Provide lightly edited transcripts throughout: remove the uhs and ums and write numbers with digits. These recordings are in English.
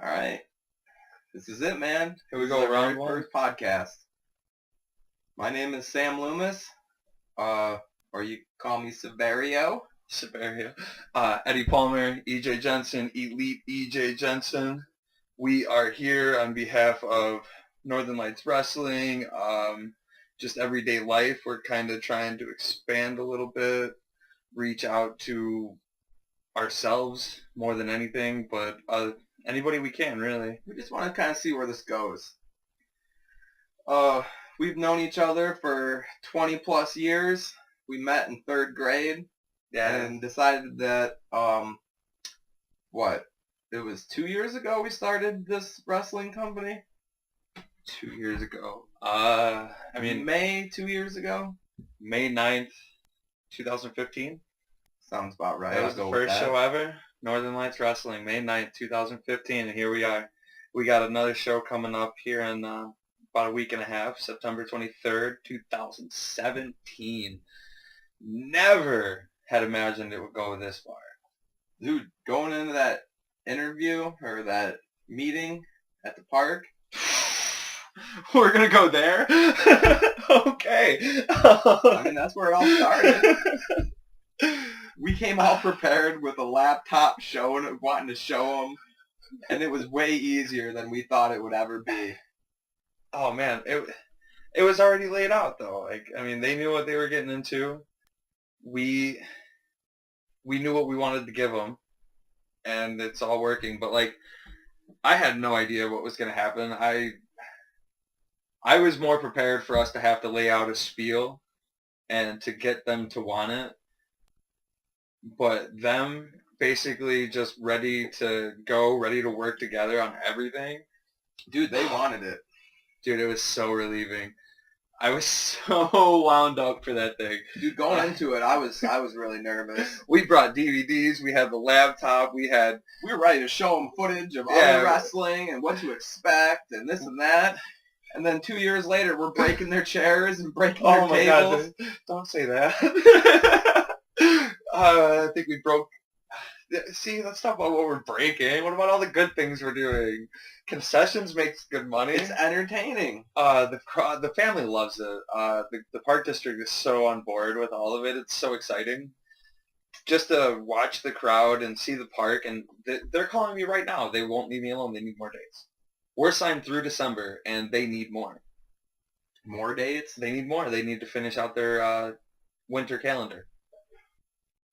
right. This is it, man. Here we go, round one. First podcast. My name is Sam Loomis, or you call me Saverio. Saverio. Eddie Palmer, E.J Jensen, Elite E.J Jensen. We are here on behalf of Northern Lights Wrestling, just everyday life. We're kind of trying to expand a little bit, reach out to ourselves more than anything, but anybody we can, really. We just want to kind of see where this goes. We've known each other for 20 plus years. We met in 3rd grade. Yeah. And decided that, it was 2 years ago we started this wrestling company? 2 years ago. May 2 years ago? May 9th, 2015. Sounds about right. That was the first show ever. Northern Lights Wrestling, May 9th, 2015. And here we are. We got another show coming up here in about a week and a half, September 23rd, 2017. Never had imagined it would go this far. Dude, going into that interview or that meeting at the park. We're going to go there? Okay. I mean, that's where it all started. We came all prepared with a laptop wanting to show them, and it was way easier than we thought it would ever be. Oh, man. It was already laid out, though. They knew what they were getting into. We knew what we wanted to give them, and it's all working. But, I had no idea what was going to happen. I was more prepared for us to have to lay out a spiel and to get them to want it. But them basically just ready to go, ready to work together on everything. Dude, they wanted it. Dude, it was so relieving. I was so wound up for that thing. Dude, going into it, I was really nervous. We brought DVDs. We had the laptop. We were ready to show them footage of other wrestling and what to expect and this and that. And then 2 years later, we're breaking their chairs and breaking their tables. God, don't say that. I think we broke... See, let's talk about what we're breaking. What about all the good things we're doing? Concessions makes good money. It's entertaining. The family loves it. The park district is so on board with all of it. It's so exciting. Just to watch the crowd and see the park, and they're calling me right now. They won't leave me alone. They need more dates. We're signed through December, and they need more. More dates? They need more. They need to finish out their winter calendar.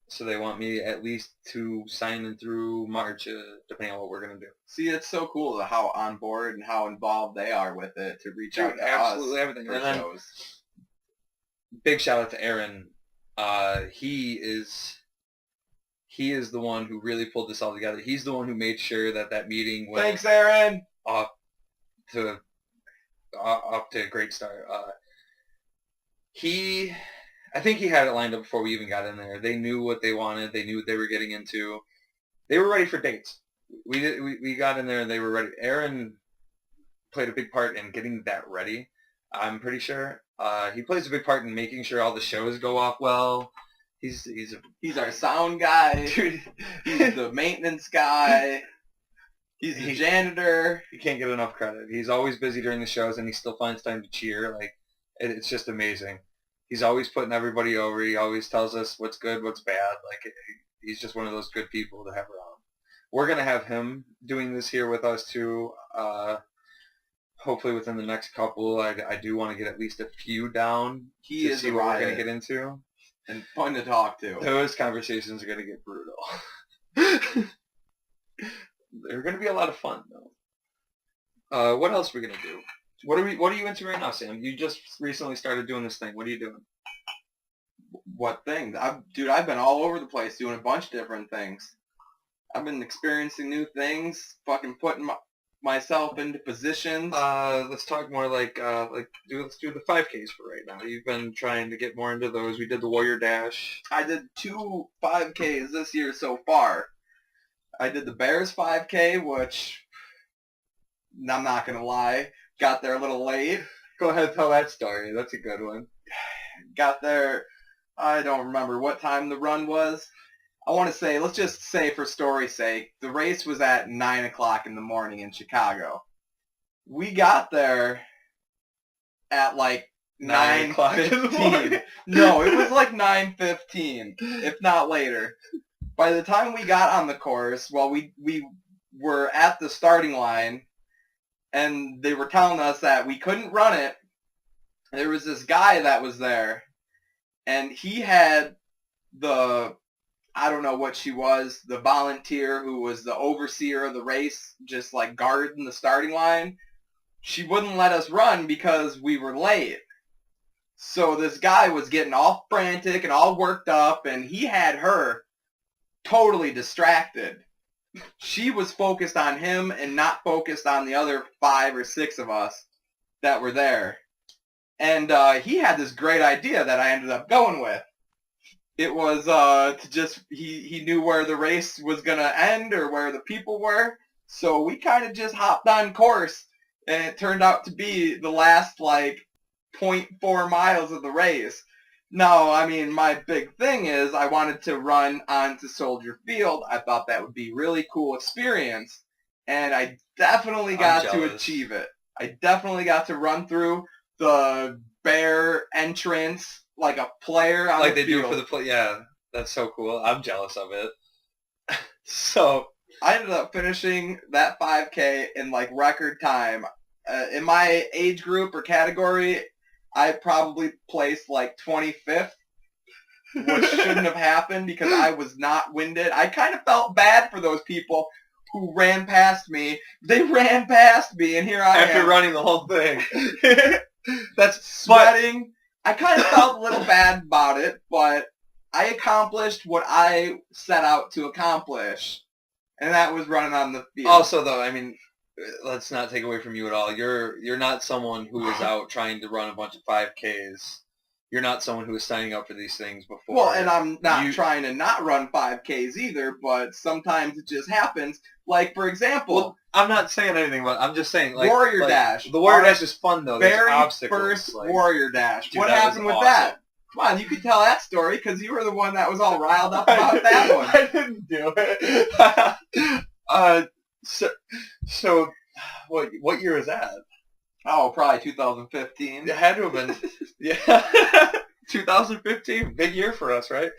So they want me at least to sign in through March, depending on what we're going to do. See, it's so cool how on board and how involved they are with it to reach out to absolutely us everything. for shows. Big shout out to Aaron. He is the one who really pulled this all together. He's the one who made sure that meeting went... Thanks, Aaron! Off to a great start. I think he had it lined up before we even got in there. They knew what they wanted. They knew what they were getting into. They were ready for dates. We got in there and they were ready. Aaron played a big part in getting that ready, I'm pretty sure. He plays a big part in making sure all the shows go off well. He's our sound guy. Dude. He's the maintenance guy. He's the janitor. He can't get enough credit. He's always busy during the shows, and he still finds time to cheer. It's just amazing. He's always putting everybody over. He always tells us what's good, what's bad. He's just one of those good people to have around. We're going to have him doing this here with us, too. Hopefully within the next couple. I do want to get at least a few down to see what we're going to get into. And fun to talk to. Those conversations are going to get brutal. They're going to be a lot of fun, though. What else are we going to do? What are you into right now, Sam? You just recently started doing this thing. What are you doing? What thing? I've been all over the place doing a bunch of different things. I've been experiencing new things, fucking putting myself into positions. Let's talk more let's do the 5Ks for right now. You've been trying to get more into those. We did the Warrior Dash. I did 2 5Ks this year so far. I did the Bears 5K, which, I'm not going to lie, got there a little late. Go ahead, tell that story. That's a good one. Got there, I don't remember what time the run was. I want to say, let's just say for story's sake, the race was at 9 o'clock in the morning in Chicago. We got there at like 9:15. No, it was like 9:15, if not later. By the time we got on the course, well, we were at the starting line, and they were telling us that we couldn't run it. There was this guy that was there, and he had I don't know what she was, the volunteer who was the overseer of the race, just like guarding the starting line. She wouldn't let us run because we were late. So this guy was getting all frantic and all worked up, and he had her totally distracted. She was focused on him and not focused on the other 5 or 6 of us that were there. And he had this great idea that I ended up going with. It was to just, he knew where the race was going to end or where the people were. So we kind of just hopped on course, and it turned out to be the last, like, 0.4 miles of the race. No, I mean, my big thing is I wanted to run onto Soldier Field. I thought that would be a really cool experience, and I definitely got to achieve it. I definitely got to run through the Bear entrance like a player on like the they field. do for the play. Yeah, that's so cool. I'm jealous of it. So I ended up finishing that 5K in like record time. In my age group or category, I probably placed like 25th, which shouldn't have happened because I was not winded. I kind of felt bad for those people who ran past me. They ran past me, and here I am. After running the whole thing. That's sweating. I kind of felt a little bad about it, but I accomplished what I set out to accomplish, and that was running on the field. Also, though, I mean, let's not take away from you at all. You're not someone who is out trying to run a bunch of 5Ks. You're not someone who is signing up for these things before. Well, and I'm not trying to not run 5Ks either, but sometimes it just happens. Like, for example... Well, I'm not saying anything about I'm just saying, like... Warrior Dash. The Warrior Dash is fun, though. There's very obstacles. First like, Warrior Dash. Dude, what happened with that? Come on, you could tell that story because you were the one that was all riled up about that one. I didn't do it. So what year was that? Oh, probably 2015. It had to have been. Yeah. 2015. Big year for us, right?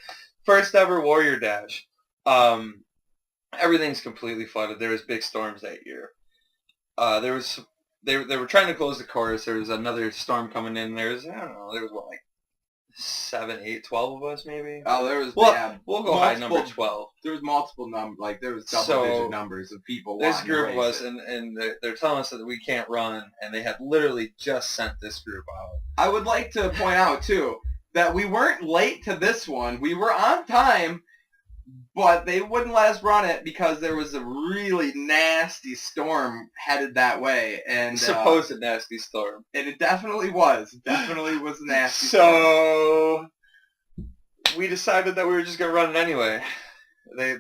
First ever Warrior Dash. Everything's completely flooded. There was big storms that year. They were trying to close the course. There was another storm coming in. There was what, like 7, 8, 12 of us maybe. Oh, there was. Well, yeah, we'll go high number 12. There was multiple numbers. Like there was double-digit numbers of people. This group was, and they're telling us that we can't run, and they had literally just sent this group out. I would like to point out too that we weren't late to this one. We were on time, but they wouldn't let us run it because there was a really nasty storm headed that way, and supposed nasty storm. And it definitely was. Definitely was a nasty. So we decided that we were just gonna run it anyway. They,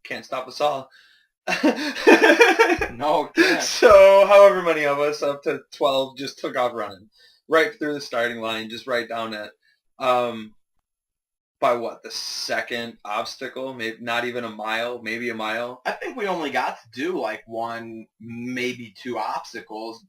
can't stop us all. No, can't. So however many of us, up to 12, just took off running right through the starting line, just right down it. By what, the second obstacle? Maybe not even a mile, maybe a mile. I think we only got to do like 1, maybe 2 obstacles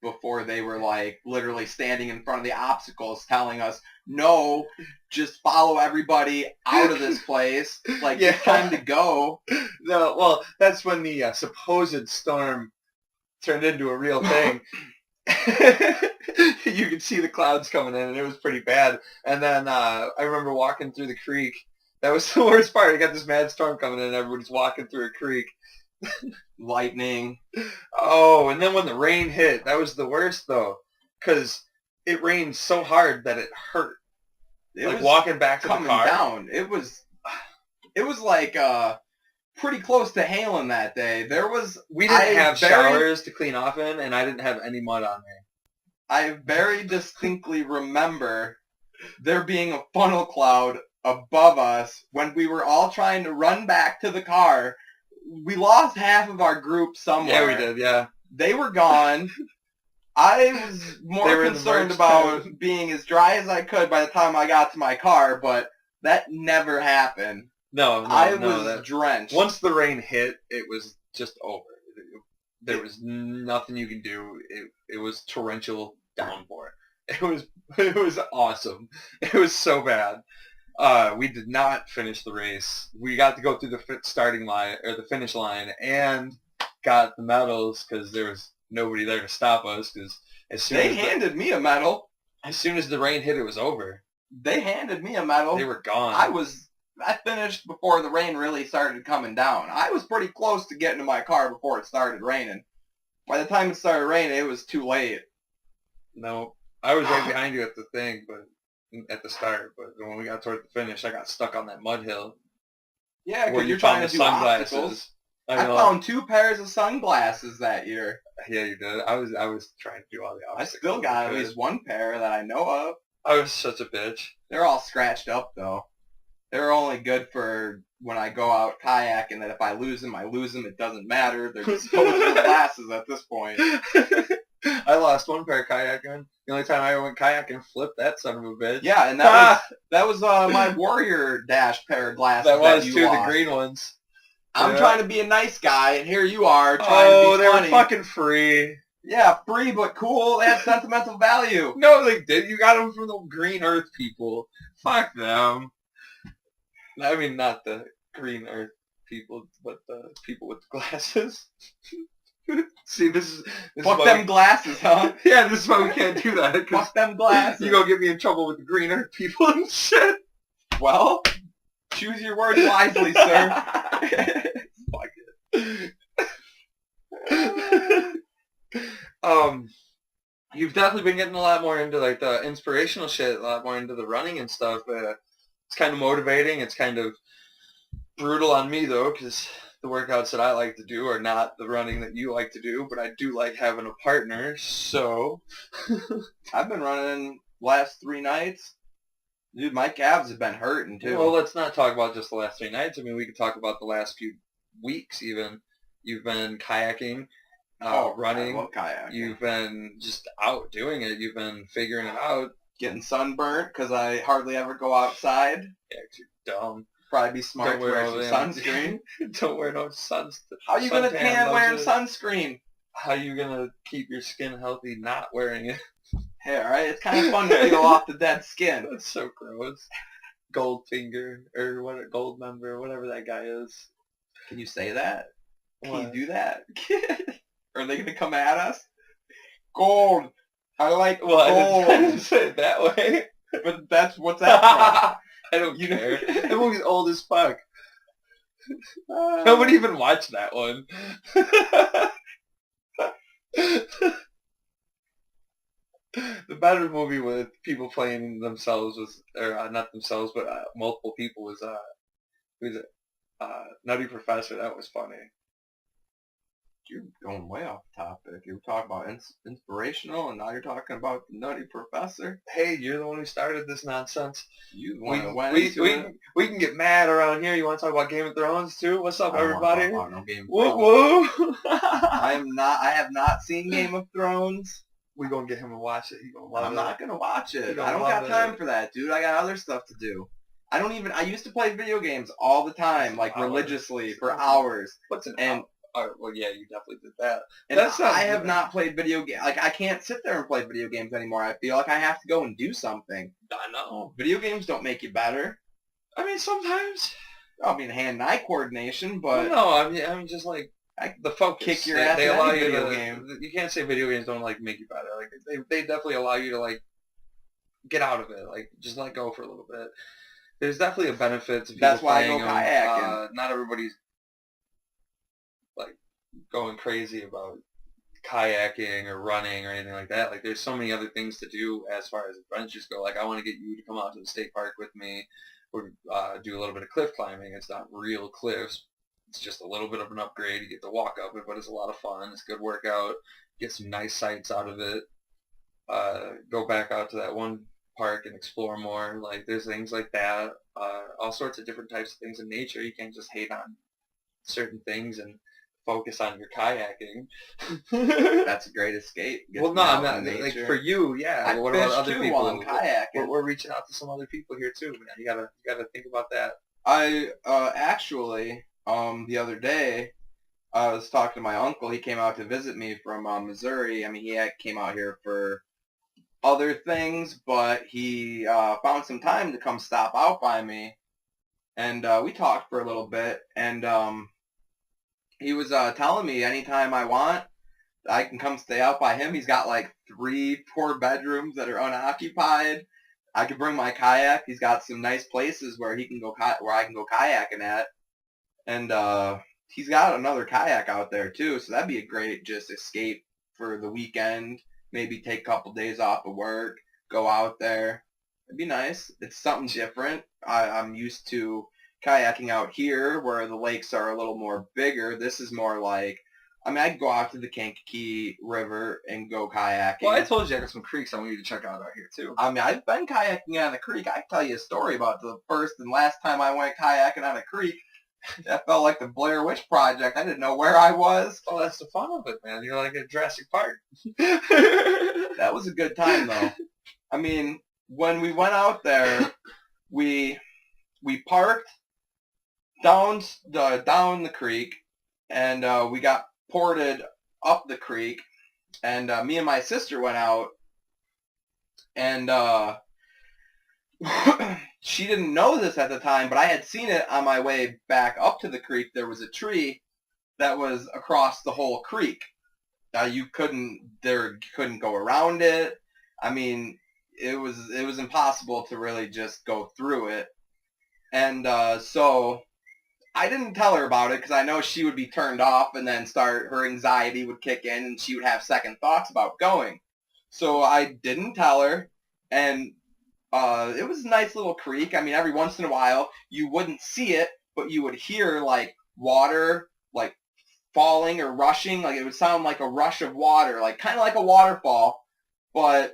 before they were like literally standing in front of the obstacles telling us, no, just follow everybody out of this place. Like, it's time to go. No, well, that's when the supposed storm turned into a real thing. You could see the clouds coming in, and it was pretty bad. And then I remember walking through the creek. That was the worst part. You got this mad storm coming in, and everybody's walking through a creek. Lightning. Oh, and then when the rain hit, that was the worst, though, because it rained so hard that it hurt. It was walking back to the car. Down. It was like pretty close to hailing that day. We didn't have showers to clean off in, and I didn't have any mud on me. I very distinctly remember there being a funnel cloud above us when we were all trying to run back to the car. We lost half of our group somewhere. Yeah, we did, yeah. They were gone. I was more concerned about being as dry as I could by the time I got to my car, but That never happened. No, I was drenched. Once the rain hit, it was just over. There was nothing you could do. It was torrential downpour. It was awesome. It was so bad. We did not finish the race. We got to go through the starting line or the finish line and got the medals because there was nobody there to stop us. Because they handed me a medal. As soon as the rain hit, it was over. They handed me a medal. They were gone. I finished before the rain really started coming down. I was pretty close to getting to my car before it started raining. By the time it started raining, it was too late. No, I was right behind you at the thing, but at the start. But when we got toward the finish, I got stuck on that mud hill. Yeah, because you're trying to do obstacles. I found 2 pairs of sunglasses that year. Yeah, you did. I was trying to do all the obstacles. I still got at least 1 pair that I know of. I was such a bitch. They're all scratched up, though. They're only good for when I go out kayaking, that if I lose them, I lose them. It doesn't matter. They're disposable glasses at this point. I lost 1 pair of kayaking. The only time I ever went kayaking, flipped that son of a bitch. Yeah, and that was my Warrior Dash pair of glasses. That was you too, lost. the green ones. I'm trying to be a nice guy, and here you are trying to be funny. They were fucking free. Yeah, free but cool. They had sentimental value. No, they did. You got them from the Green Earth people. Fuck them. I mean, not the Green Earth people, but the people with the glasses. See, this is fuck them glasses, huh? Yeah, this is why we can't do that. Fuck them glasses. You gonna get me in trouble with the Green Earth people and shit. Well, choose your words wisely, sir. Fuck it. You've definitely been getting a lot more into like the inspirational shit, a lot more into the running and stuff. It's kind of motivating. It's kind of brutal on me though, because the workouts that I like to do are not the running that you like to do. But I do like having a partner. So I've been running last 3 nights. Dude, my calves have been hurting too. Well, let's not talk about just the last 3 nights. I mean, we could talk about the last few weeks even. You've been kayaking. Running. I love kayaking. You've been just out doing it. You've been figuring it out. Getting sunburnt because I hardly ever go outside. Yeah, 'cause you're dumb. Probably be smart to wear some sunscreen. Don't wear no sunscreen. How are you going to tan wearing sunscreen? How are you going to keep your skin healthy not wearing it? Hey, alright, it's kind of fun to peel off the dead skin. That's so gross. Goldfinger, or what? Gold member, whatever that guy is. Can you say that? Can What? you do that? Are they going to come at us? Gold. I like gold. I didn't say it that way. But that's what's that from? I don't care. That movie's old as fuck. Nobody even watched that one. The better movie with people playing themselves was, or not themselves, but multiple people was, who's it? Nutty Professor. That was funny. You're going way off topic. You were talking about inspirational, and now you're talking about the Nutty Professor. Hey, you're the one who started this nonsense. You we can get mad around here. You want to talk about Game of Thrones too? What's up, everybody? No Game of Woo Thrones. woo! I have not seen Game of Thrones. We gonna get him to watch it. He gonna love I'm it. not gonna watch it. I don't got time for that, dude. I got other stuff to do. I used to play video games all the time, like religiously for hours. What's an hour? Well, yeah, you definitely did that. And I have not played video games. Like, I can't sit there and play video games anymore. I feel like I have to go and do something. I know. Video games don't make you better. I mean, sometimes. I mean, hand-eye coordination, but... No, I mean, just like, the focus. Kick your ass they in allow any you video to, game. You can't say video games don't, like, make you better. Like, they definitely allow you to, like, get out of it. Like, just let go for a little bit. There's definitely a benefit to people playing them. That's why I go kayaking. Not everybody's, like, going crazy about kayaking or running or anything like that. Like, there's so many other things to do as far as adventures go. Like, I want to get you to come out to the state park with me or do a little bit of cliff climbing. It's not real cliffs. It's just a little bit of an upgrade. You get to walk up it, but it's a lot of fun. It's a good workout. Get some nice sights out of it. Go back out to that one park and explore more. Like, there's things like that. All sorts of different types of things in nature. You can't just hate on certain things and focus on your kayaking. That's a great escape. Well, no, I'm not like for you. Yeah. I Well, what fish about other too people? while I'm kayaking. We're reaching out to some other people here too, man. You gotta think about that. I actually the other day I was talking to my uncle. He came out to visit me from Missouri. I mean, came out here for other things, but he found some time to come stop out by me, and we talked for a little bit. And he was telling me anytime I want, I can come stay out by him. He's got like 3-4 bedrooms that are unoccupied. I could bring my kayak. He's got some nice places where he can go where I can go kayaking at, and he's got another kayak out there too. So that'd be a great just escape for the weekend. Maybe take a couple days off of work, go out there. It'd be nice. It's something different. I'm used to kayaking out here where the lakes are a little more bigger. This is more like, I mean, I'd go out to the Kankakee River and go kayaking. Well, I told you I got some creeks I want you to check out here too. I mean, I've been kayaking on a creek. I can tell you a story about the first and last time I went kayaking on a creek. That felt like the Blair Witch Project. I didn't know where I was. Oh, that's the fun of it, man. You're like at Jurassic Park. That was a good time, though. I mean, when we went out there, we parked down the creek, and we got ported up the creek, and me and my sister went out, and she didn't know this at the time, but I had seen it on my way back up to the creek. There was a tree that was across the whole creek. You couldn't go around it. I mean, it was impossible to really just go through it. And so I didn't tell her about it because I know she would be turned off, and then her anxiety would kick in, and she would have second thoughts about going. So I didn't tell her, and it was a nice little creek. I mean, every once in a while, you wouldn't see it, but you would hear, like, water, like, falling or rushing. Like, it would sound like a rush of water, like, kind of like a waterfall. But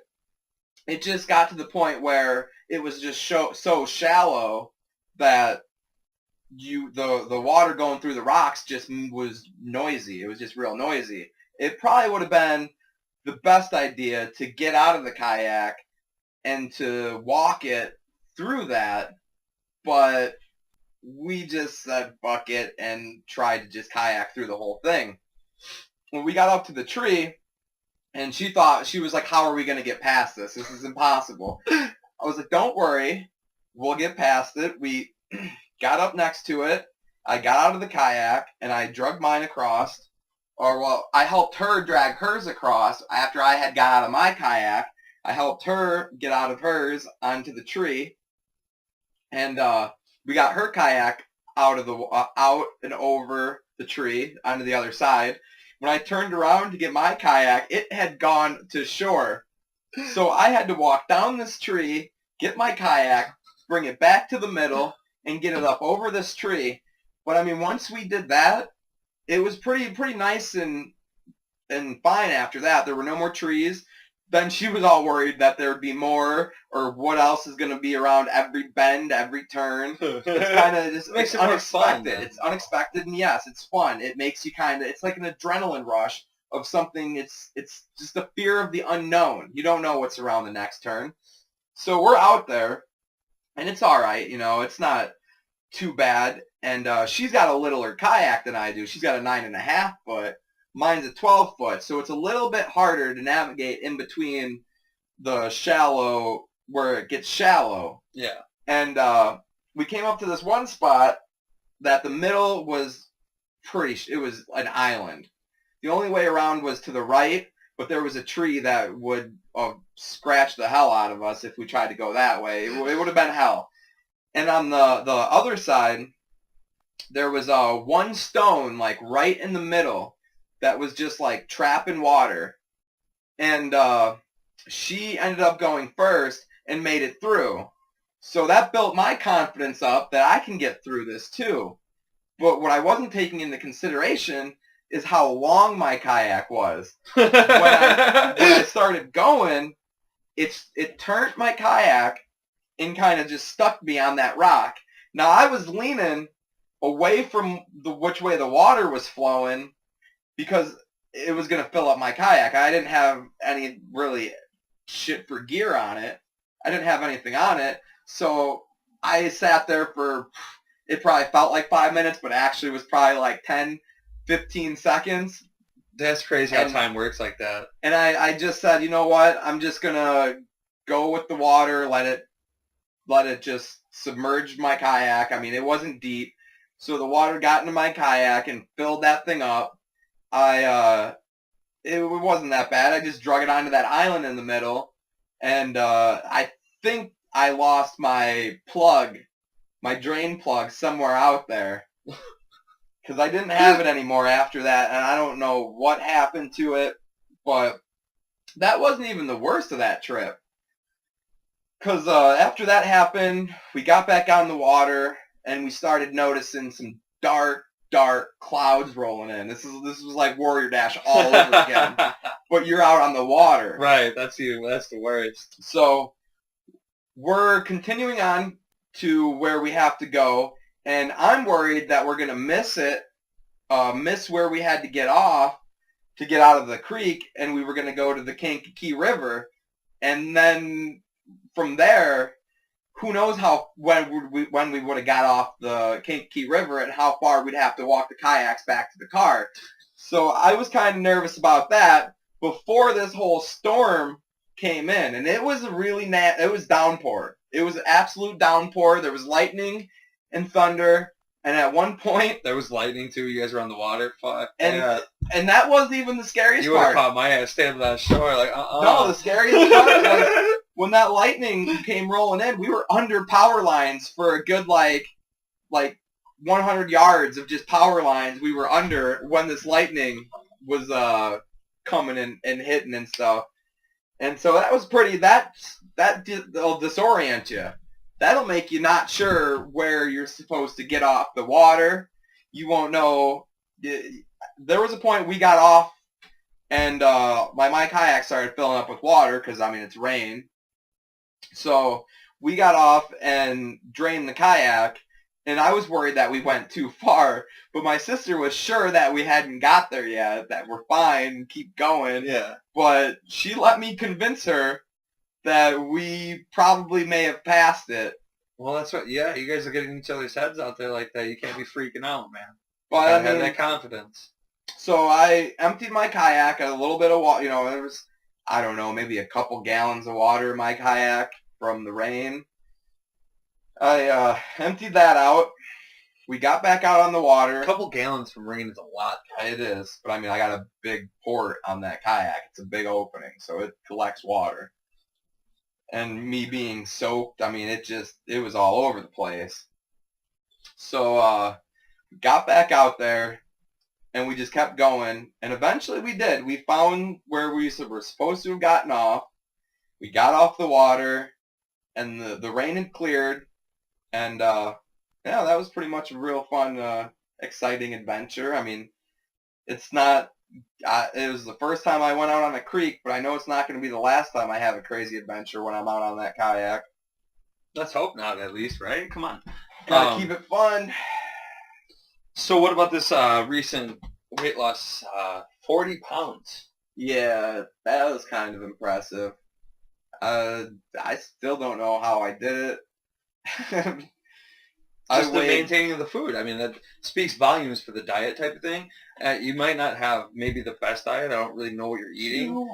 it just got to the point where it was just so shallow that the water going through the rocks just was noisy. It was just real noisy. It probably would have been the best idea to get out of the kayak and to walk it through that, but we just said fuck it and tried to just kayak through the whole thing. When we got up to the tree, and she was like, how are we going to get past this? This is impossible. I was like, don't worry, we'll get past it. We got up next to it. I got out of the kayak, and I drug mine across. I helped her drag hers across after I had got out of my kayak. I helped her get out of hers onto the tree, and we got her kayak out and over the tree onto the other side. When I turned around to get my kayak, it had gone to shore. So I had to walk down this tree, get my kayak, bring it back to the middle, and get it up over this tree. But I mean, once we did that, it was pretty nice and fine after that. There were no more trees. Then she was all worried that there would be more, or what else is going to be around every bend, every turn. It's kind of just makes it unexpected. Fun, it's unexpected, and yes, it's fun. It makes you it's like an adrenaline rush of something. It's just the fear of the unknown. You don't know what's around the next turn. So we're out there, and it's all right. You know, it's not too bad. And she's got a littler kayak than I do. She's got a 9.5 foot. Mine's a 12 foot, so it's a little bit harder to navigate in between the shallow, where it gets shallow. Yeah. And we came up to this one spot that the middle was it was an island. The only way around was to the right, but there was a tree that would scratch the hell out of us if we tried to go that way. It would have been hell. And on the other side, there was one stone, like right in the middle, that was just like trapping water. And she ended up going first and made it through. So that built my confidence up that I can get through this too. But what I wasn't taking into consideration is how long my kayak was. When I started going, it turned my kayak and kind of just stuck me on that rock. Now I was leaning away from which way the water was flowing, because it was going to fill up my kayak. I didn't have any really shit for gear on it. I didn't have anything on it. So I sat there for, it probably felt like 5 minutes, but actually was probably like 10, 15 seconds. That's crazy how time works like that. And I just said, you know what? I'm just going to go with the water, let it just submerge my kayak. I mean, it wasn't deep. So the water got into my kayak and filled that thing up. It wasn't that bad. I just drug it onto that island in the middle. And I think I lost my plug, my drain plug somewhere out there. Because I didn't have it anymore after that, and I don't know what happened to it, but that wasn't even the worst of that trip. Because after that happened, we got back out in the water, and we started noticing some dark clouds rolling in. This was like Warrior Dash all over again, but you're out on the water. Right, that's the worst. So we're continuing on to where we have to go, and I'm worried that we're going to miss where we had to get off to get out of the creek, and we were going to go to the Kankakee River, and then from there, who knows when we would have got off the Kankakee River and how far we'd have to walk the kayaks back to the car. So I was kind of nervous about that before this whole storm came in, and it was it was downpour. It was absolute downpour. There was lightning and thunder, and at one point there was lightning too. You guys were on the water. Fuck. And that wasn't even the scariest part. You would have caught my ass standing on the shore like No, the scariest part was when that lightning came rolling in. We were under power lines for a good like 100 yards of just power lines. We were under when this lightning was coming and hitting and stuff. And so that was pretty. That'll disorient you. That'll make you not sure where you're supposed to get off the water. You won't know. There was a point we got off, and my kayak started filling up with water because, I mean, it's rain. So we got off and drained the kayak, and I was worried that we went too far. But my sister was sure that we hadn't got there yet, that we're fine, keep going. Yeah. But she let me convince her that we probably may have passed it. Well, that's what. Yeah, you guys are getting each other's heads out there like that. You can't be freaking out, man. But I have that confidence. So I emptied my kayak at a little bit of water. You know, there was, I don't know, maybe a couple gallons of water in my kayak from the rain. I emptied that out. We got back out on the water. A couple gallons from rain is a lot. It is, but I mean, I got a big port on that kayak. It's a big opening, so it collects water. And me being soaked, I mean, it was all over the place. So we got back out there, and we just kept going, and eventually we did. We found where we were supposed to have gotten off. We got off the water, and the rain had cleared, and yeah, that was pretty much a real fun, exciting adventure. I mean, it's not, it was the first time I went out on a creek, but I know it's not going to be the last time I have a crazy adventure when I'm out on that kayak. Let's hope not, at least, right? Come on. Gotta keep it fun. So what about this recent weight loss, 40 pounds? Yeah, that was kind of impressive. I still don't know how I did it. Just the maintaining of the food. I mean, that speaks volumes for the diet type of thing. You might not have maybe the best diet. I don't really know what you're eating.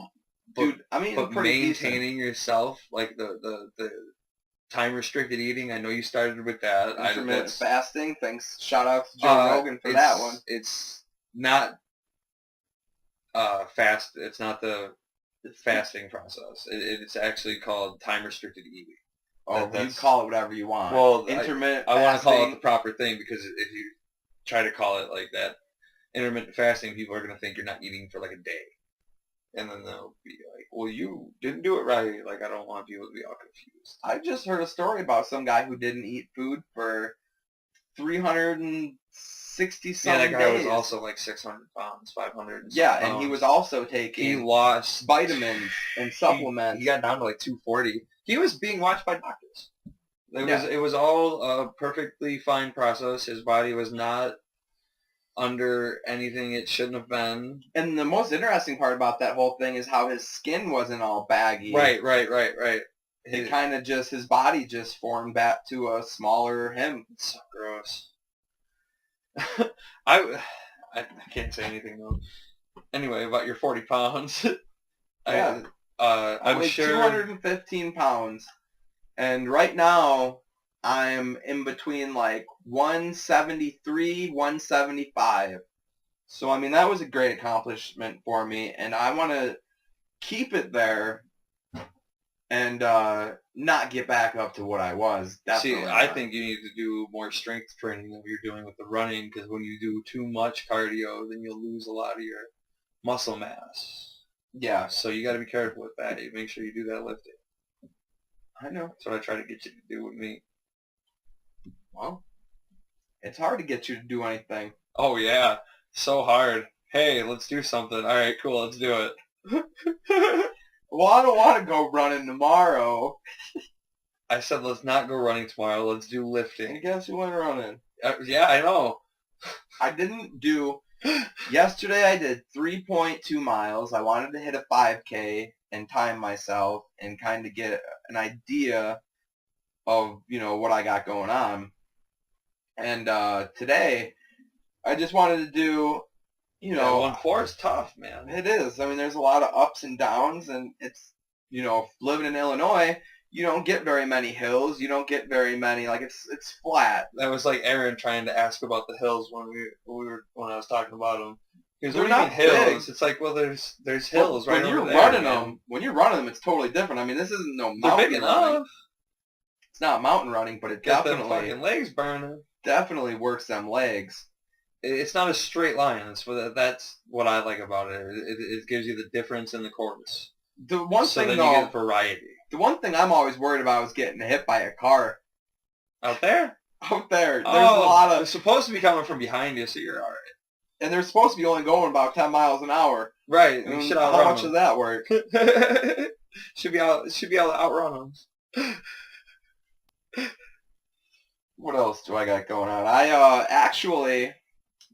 Dude, I mean, but pretty maintaining yourself, like the time restricted eating. I know you started with that. Intermittent fasting. Thanks. Shout out to Joe Rogan for that one. It's not fast. It's not the fasting process. It's actually called time restricted eating. Oh, you call it whatever you want. Well, intermittent I want to call it the proper thing, because if you try to call it like that, intermittent fasting, people are going to think you're not eating for like a day. And then they'll be like, well, you didn't do it right. Like, I don't want people to be all confused. I just heard a story about some guy who didn't eat food for 360-some days. Yeah, that guy was also like 600 pounds, 500 pounds. Yeah, and he was also taking he lost vitamins and supplements. He got down to like 240. He was being watched by doctors. It was all a perfectly fine process. His body was not under anything it shouldn't have been. And the most interesting part about that whole thing is how his skin wasn't all baggy. Right. It kind of just, his body just formed back to a smaller him. It's so gross. I can't say anything though. Anyway, about your 40 pounds. Yeah. I'm weigh sure 215 pounds. And right now, I'm in between like 173, 175. So, I mean, that was a great accomplishment for me. And I want to keep it there and not get back up to what I was. Definitely. See, I think you need to do more strength training than you're doing with the running, because when you do too much cardio, then you'll lose a lot of your muscle mass. Yeah. So you got to be careful with that. You make sure you do that lifting. I know. That's what I try to get you to do with me. Well, it's hard to get you to do anything. Oh, yeah. So hard. Hey, let's do something. All right, cool. Let's do it. Well, I don't want to go running tomorrow. I said let's not go running tomorrow. Let's do lifting. I guess we went running. Yeah, I know. I didn't do... Yesterday I did 3.2 miles. I wanted to hit a 5K and time myself and kind of get an idea of, what I got going on. And today I just wanted to do, 1-4 is tough, man. It is. I mean, there's a lot of ups and downs, and it's, living in Illinois, you don't get very many hills. You don't get very many, it's flat. That was like Aaron trying to ask about the hills when I was talking about them. Because They're what do you not mean hills? big. It's like, well, there's hills right when over you're there, running man. when you're running them, it's totally different. I mean, this isn't no They're mountain big running. enough. It's not mountain running, but it Get them definitely fucking legs burning. definitely works them legs. It's not a straight line. That's what I like about it. It gives you the difference in the course. The one So thing then though, you get variety. the one thing I'm always worried about is getting hit by a car. Out there? Out there, there's a lot of... It's supposed to be coming from behind you, so you're all right. And they're supposed to be only going about 10 miles an hour. Right. And You should how outrun much them. does that work? Should be able to outrun them. What else do I got going on? I actually,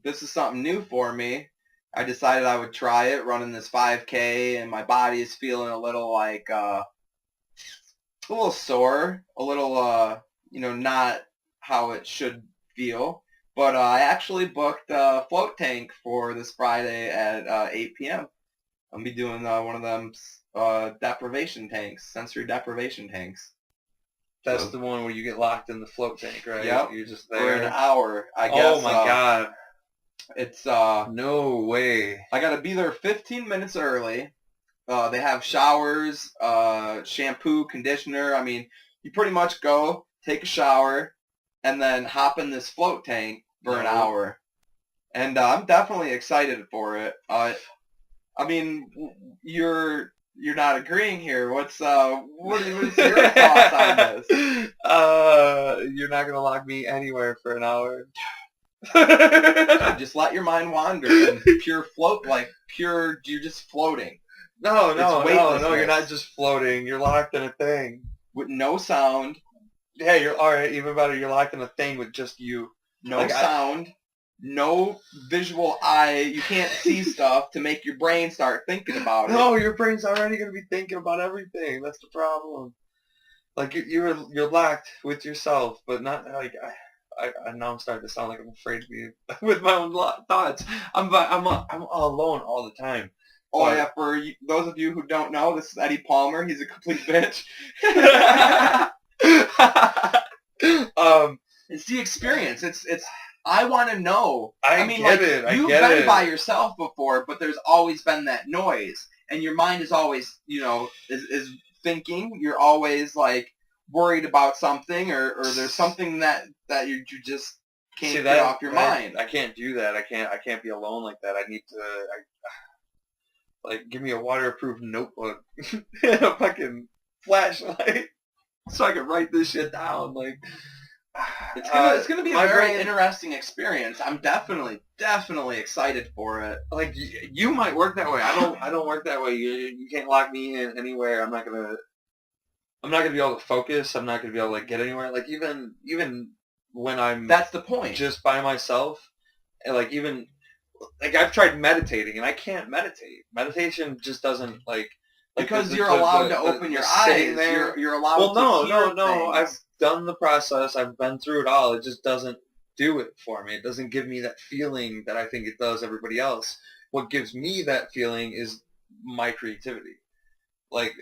this is something new for me. I decided I would try it, running this 5K, and my body is feeling a little a little sore, a little, not how it should feel. But I actually booked a float tank for this Friday at 8 p.m. I'll be doing one of them deprivation tanks, sensory deprivation tanks. That's the one where you get locked in the float tank, right? Yep. You're just For there. an hour, I guess. Oh my god. It's No way. I gotta be there 15 minutes early. They have showers, shampoo, conditioner. I mean, you pretty much go, take a shower, and then hop in this float tank for an hour. And I'm definitely excited for it. I mean, you're not agreeing here. What's your thoughts on this? You're not gonna lock me anywhere for an hour. Just let your mind wander and you're just floating. No, weightlessness. you're not just floating. You're locked in a thing. With no sound. Hey, you're all right. Even better, you're locked in a thing with just you. No sound. No visual eye. You can't see stuff to make your brain start thinking about it. No, your brain's already gonna be thinking about everything. That's the problem. Like you're locked with yourself, but not like I now I'm starting to sound like I'm afraid to be with my own thoughts. I'm alone all the time. Oh yeah, for those of you who don't know, this is Eddie Palmer. He's a complete bitch. It's the experience. It's. I want to know. I mean, get it. You've been by yourself before, but there's always been that noise, and your mind is always, is thinking. You're always like worried about something, or there's something that you just can't get off your mind. I can't do that. I can't be alone like that. I need to. Give me a waterproof notebook and a fucking flashlight so I can write this shit down. It's gonna be a very interesting experience. I'm definitely excited for it. You might work that way. I don't work that way. You can't lock me in anywhere. I'm not gonna be able to focus. I'm not gonna be able to get anywhere. Even when I'm that's the point. Just by myself, and even like I've tried meditating and I can't meditate. Meditation just doesn't because you're allowed to open your eyes. You're allowed to hear things. I've done the process. I've been through it all. It just doesn't do it for me. It doesn't give me that feeling that I think it does everybody else. What gives me that feeling is my creativity. Like,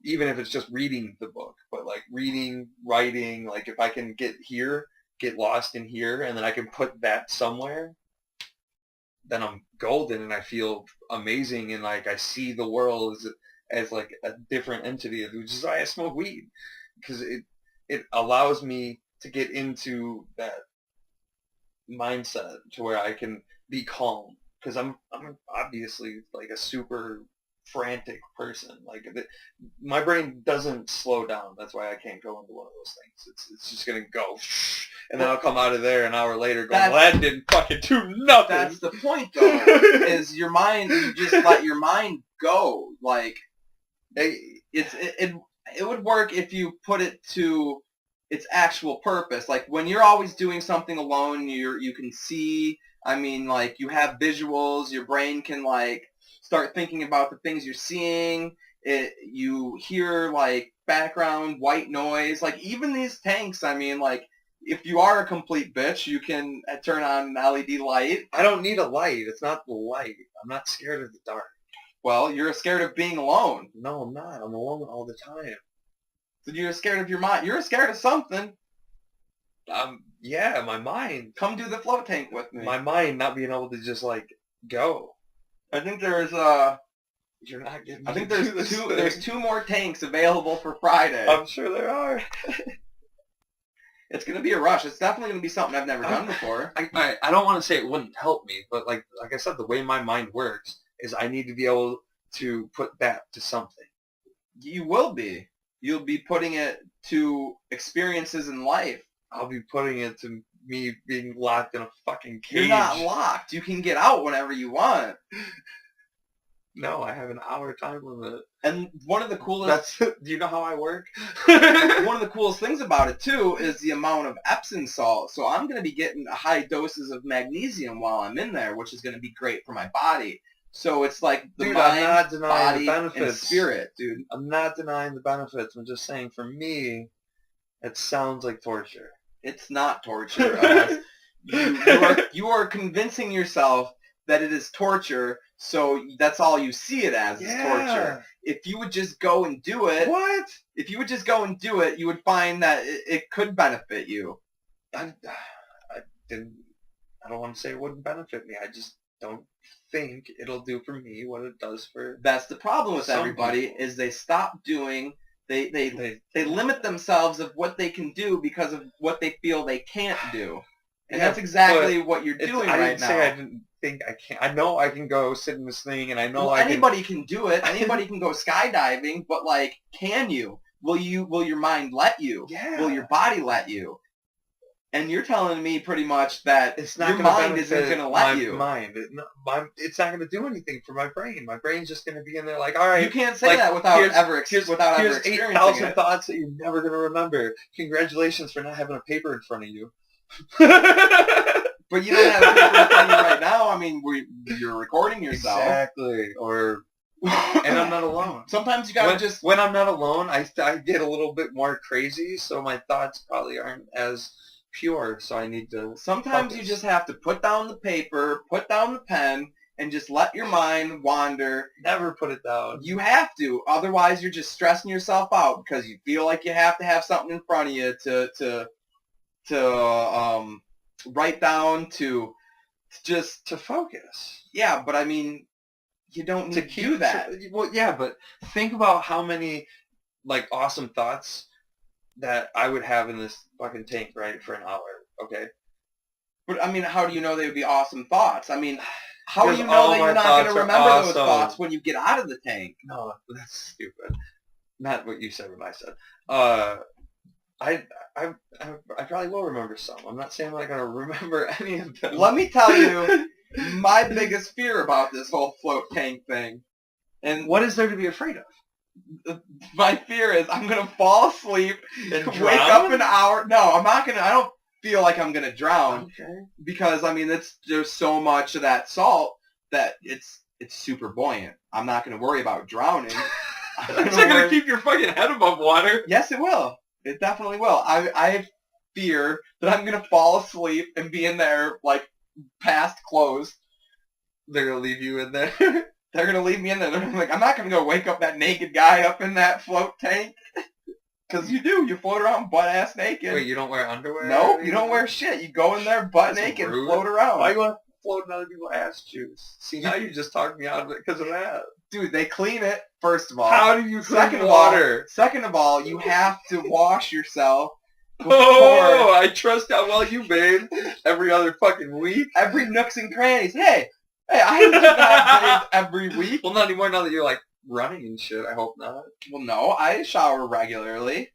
even if it's just reading the book, but like reading, writing, like if I can get lost in here, and then I can put that somewhere, then I'm golden and I feel amazing, and like I see the world as like a different entity, which is why I smoke weed, because it allows me to get into that mindset to where I can be calm, because I'm obviously like a super frantic person. Like my brain doesn't slow down. That's why I can't go into one of those things. It's just gonna go, and then I'll come out of there an hour later going, well, that didn't fucking do nothing. That's the point, though. Is your mind? You just let your mind go. Like it would work if you put it to its actual purpose. Like when you're always doing something alone, you can see. I mean, like you have visuals. Your brain can like start thinking about the things you're seeing. You hear like background white noise. Like even these tanks. I mean, like if you are a complete bitch, you can turn on an LED light. I don't need a light. It's not the light. I'm not scared of the dark. Well, you're scared of being alone. No, I'm not. I'm alone all the time. So you're scared of your mind. You're scared of something. Yeah, my mind. Come do the float tank with me. My mind not being able to just like go. I think there's You're not getting. I think there's two more tanks available for Friday. I'm sure there are. It's gonna be a rush. It's definitely gonna be something I've never done before. I don't want to say it wouldn't help me, but like I said, the way my mind works is I need to be able to put that to something. You will be. You'll be putting it to experiences in life. I'll be putting it to me being locked in a fucking cage. You're not locked. You can get out whenever you want. No, I have an hour time limit. And one of the coolest... Do you know how I work? One of the coolest things about it, too, is the amount of Epsom salt. So I'm going to be getting high doses of magnesium while I'm in there, which is going to be great for my body. So it's like the mind, I'm not denying body, the benefits. and spirit, dude. I'm not denying the benefits. I'm just saying, for me, it sounds like torture. It's not torture. Unless you are convincing yourself that it is torture, so that's all you see it as is torture. If you would just go and do it... What? If you would just go and do it, you would find that it could benefit you. I don't want to say it wouldn't benefit me. I just don't think it'll do for me what it does for... That's the problem with everybody, people. Is they stop doing... They limit themselves of what they can do because of what they feel they can't do. And that's exactly what you're doing right now. I didn't say I didn't think I can't. I know I can go sit in this thing, and I know anybody can do it. Anybody can go skydiving, but like, can you? Will your mind let you? Yeah. Will your body let you? And you're telling me pretty much that it's not your mind isn't going to let you. It's not going to do anything for my brain. My brain's just going to be in there like, all right. You can't say that without ever experiencing 8,000 thoughts that you're never going to remember. Congratulations for not having a paper in front of you. But you don't have a paper in front of you right now. I mean, you're recording yourself. Exactly. And I'm not alone. Sometimes you gotta when I'm not alone, I get a little bit more crazy, so my thoughts probably aren't as pure, so I need to Sometimes focus. You just have to put down the paper, put down the pen, and just let your mind wander. Never put it down. You have to. Otherwise, you're just stressing yourself out because you feel like you have to have something in front of you to write down, to focus. Yeah, but I mean, you don't need to do that. Well, yeah, but think about how many like awesome thoughts that I would have in this fucking tank, right, for an hour, okay? But, I mean, how do you know they would be awesome thoughts? I mean, how do you know that you're not going to remember those thoughts when you get out of the tank? No, that's stupid. Not what you said, what I said. I probably will remember some. I'm not saying I'm not going to remember any of them. Let me tell you my biggest fear about this whole float tank thing. And what is there to be afraid of? My fear is I'm going to fall asleep and wake up an hour. No, I'm not going to. I don't feel like I'm gonna drown because I mean there's so much of that salt that it's super buoyant. I'm not gonna worry about drowning. It's not gonna keep your fucking head above water. Yes, it will. It definitely will. I fear that I'm gonna fall asleep and be in there like past clothes. They're gonna leave you in there. They're gonna leave me in there. They're like, I'm not gonna go wake up that naked guy up in that float tank. Because you float around butt ass naked. Wait, you don't wear underwear? No, you don't wear shit. You go in there butt naked and float around. Why you want to float in other people's ass juice? See, now you just talked me out of it because of that. Dude, they clean it, first of all. How do you clean water? Second of all, you have to wash yourself before. Oh, I trust how well you bathe every other fucking week. Every nooks and crannies. Hey, I do not bathe every week. Well, not anymore now that you're like running and shit. I hope not. Well, no, I shower regularly.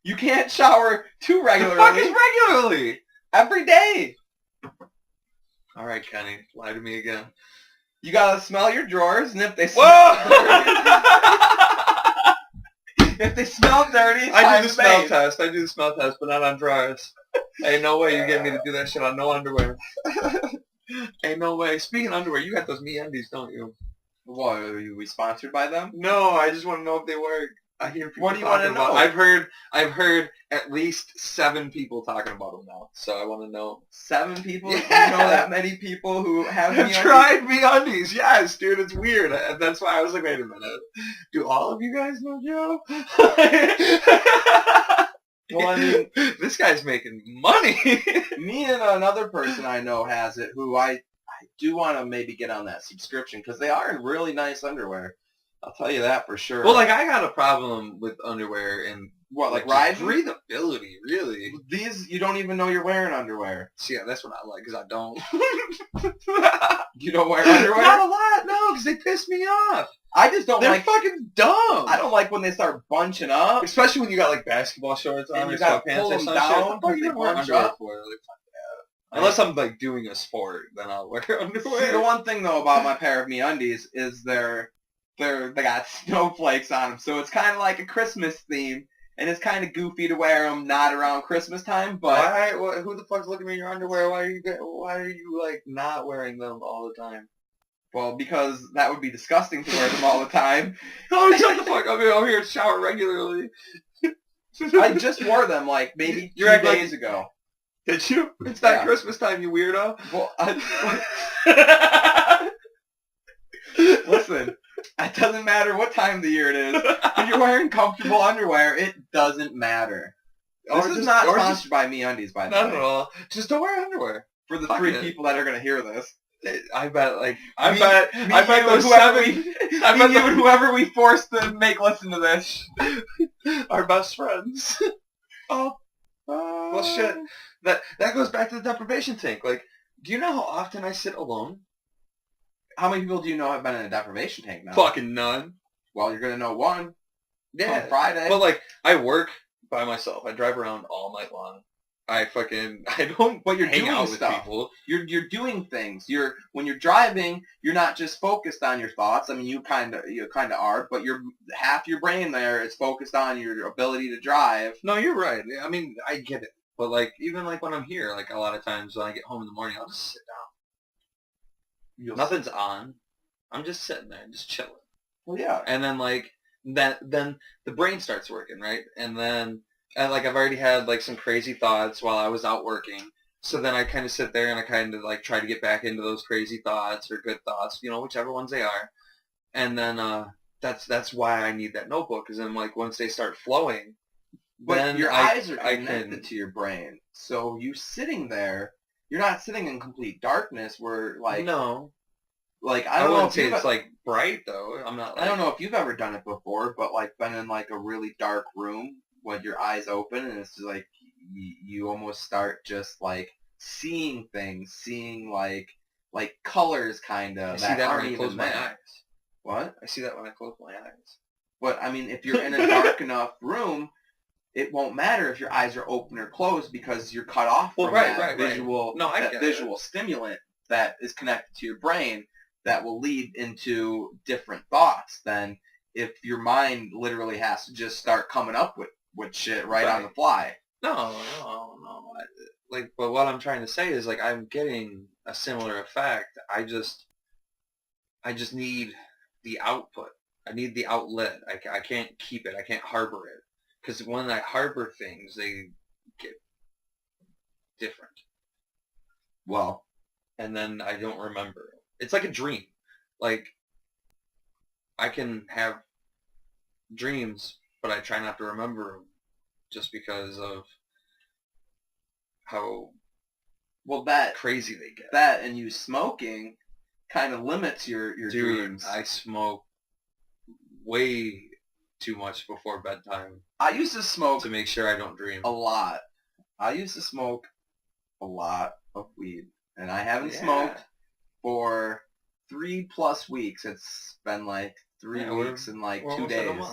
You can't shower too regularly. The fuck is regularly? Every day. All right, Kenny, lie to me again. You gotta smell your drawers, and if they if they smell dirty, I do the smell test. I do the smell test, but not on drawers. Ain't no way you get me to do that shit on no underwear. Ain't no way. Speaking of underwear, you got those MeUndies, don't you? What, are we sponsored by them? No, I just want to know if they work. I hear people what do you want to know? I've heard at least 7 people talking about them now, so I want to know. 7 people? Yeah. You know that many people who have tried MeUndies? Yes, dude, it's weird. And that's why I was like, wait a minute. Do all of you guys know Joe? Well, I mean, this guy's making money. Me and another person I know has it, who I do want to maybe get on that subscription, because they are really nice underwear. I'll tell you that for sure. Well, like, I got a problem with underwear and what, like riding? Breathability, really. These, you don't even know you're wearing underwear. See, yeah, that's what I like, because I don't. You don't wear underwear? Not a lot, no, because they piss me off. I just don't They're fucking dumb. I don't like when they start bunching up. Especially when you got, like, basketball shorts on and or you got to sweatpants pull or them some down shit. they bunch up. Unless I'm, like, doing a sport, then I'll wear underwear. See, the one thing, though, about my pair of MeUndies is they got snowflakes on them, so it's kind of like a Christmas theme, and it's kind of goofy to wear them not around Christmas time. But who the fuck's looking at your underwear? Why are you like not wearing them all the time? Well, because that would be disgusting to wear them all the time. Oh, shut the fuck up! I'm here to shower regularly. I just wore them like maybe 2 days ago. Did you? It's not Christmas time, you weirdo. Well, listen. It doesn't matter what time of the year it is. If you're wearing comfortable underwear, it doesn't matter. This is not sponsored by MeUndies, by the way. Not at all. Just don't wear underwear. For the 3 people that are going to hear this. I bet whoever we force to make listen to this. Our best friends. Well, shit. That goes back to the deprivation tank. Like, do you know how often I sit alone? How many people do you know have been in a deprivation tank now? Fucking none. Well, you're going to know one. Yeah. On Friday. But, like, I work by myself. I drive around all night long. I don't but you're hang doing out stuff. with people. You're doing things. When you're driving, you're not just focused on your thoughts. I mean, you kind of are, but half your brain there is focused on your ability to drive. No, you're right. I mean, I get it. But, like, even, like, when I'm here, like, a lot of times when I get home in the morning, I'll just sit down. Nothing's on. I'm just sitting there, just chilling. Well, yeah. And then, like, then the brain starts working, right? And then, like, I've already had, like, some crazy thoughts while I was out working. So then I kind of sit there and I kind of, like, try to get back into those crazy thoughts or good thoughts, whichever ones they are. And then that's why I need that notebook, because then, like, once they start flowing, but then your eyes are connected to your brain. So you sitting there, you're not sitting in complete darkness where, like... No. Like, I wouldn't say it's, like, bright, though. I'm not, like... I don't know if you've ever done it before, but, like, been in, like, a really dark room with your eyes open, and it's just, like, you almost start just, like, seeing things, seeing, like colors, kind of. I see that when I close my eyes. What? I see that when I close my eyes. But, I mean, if you're in a dark enough room... It won't matter if your eyes are open or closed because you're cut off from that visual stimulant that is connected to your brain that will lead into different thoughts than if your mind literally has to just start coming up with shit right on the fly. No. like, but what I'm trying to say is, like, I'm getting a similar effect. I just need the output. I need the outlet. I can't keep it. I can't harbor it. Because when I harbor things, they get different. Well, and then I don't remember. It's like a dream. Like, I can have dreams, but I try not to remember them just because of how crazy they get. That and you smoking kind of limits your dreams. I smoke way too much before bedtime. I used to smoke to make sure I don't dream. A lot. I used to smoke a lot of weed, and I haven't smoked for 3+ weeks. It's been like 3 weeks and like 2 days.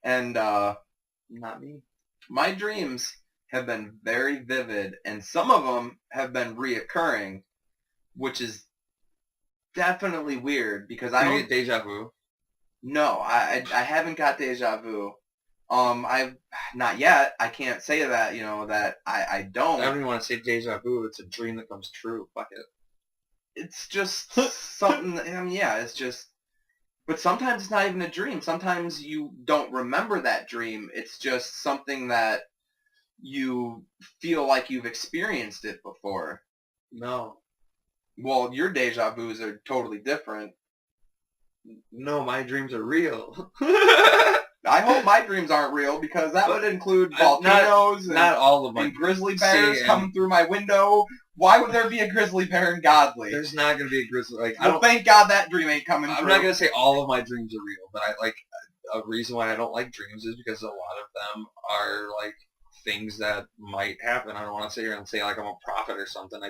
And not me. My dreams have been very vivid, and some of them have been reoccurring, which is definitely weird because I don't get deja vu. No, I haven't got deja vu. I've not yet. I can't say that, that I don't. I don't even want to say deja vu. It's a dream that comes true. Fuck it. It's just something. I mean, yeah, it's just. But sometimes it's not even a dream. Sometimes you don't remember that dream. It's just something that you feel like you've experienced it before. No. Well, your deja vus are totally different. No, my dreams are real. I hope my dreams aren't real because that would include volcanoes not all of my and grizzly bears coming through my window. Why would there be a grizzly bear in Godly? There's not going to be a grizzly. Thank God that dream ain't coming through. I'm not going to say all of my dreams are real, but a reason why I don't like dreams is because a lot of them are like things that might happen. I don't want to sit here and say like I'm a prophet or something.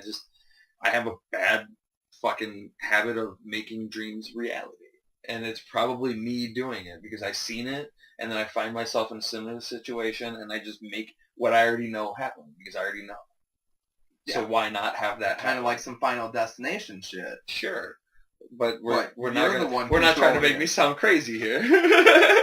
I have a bad fucking habit of making dreams reality. And it's probably me doing it because I've seen it and then I find myself in a similar situation and I just make what I already know happen because I already know. Yeah. So why not have that kind of like some Final Destination shit? Sure. But we're not trying to make me sound crazy here.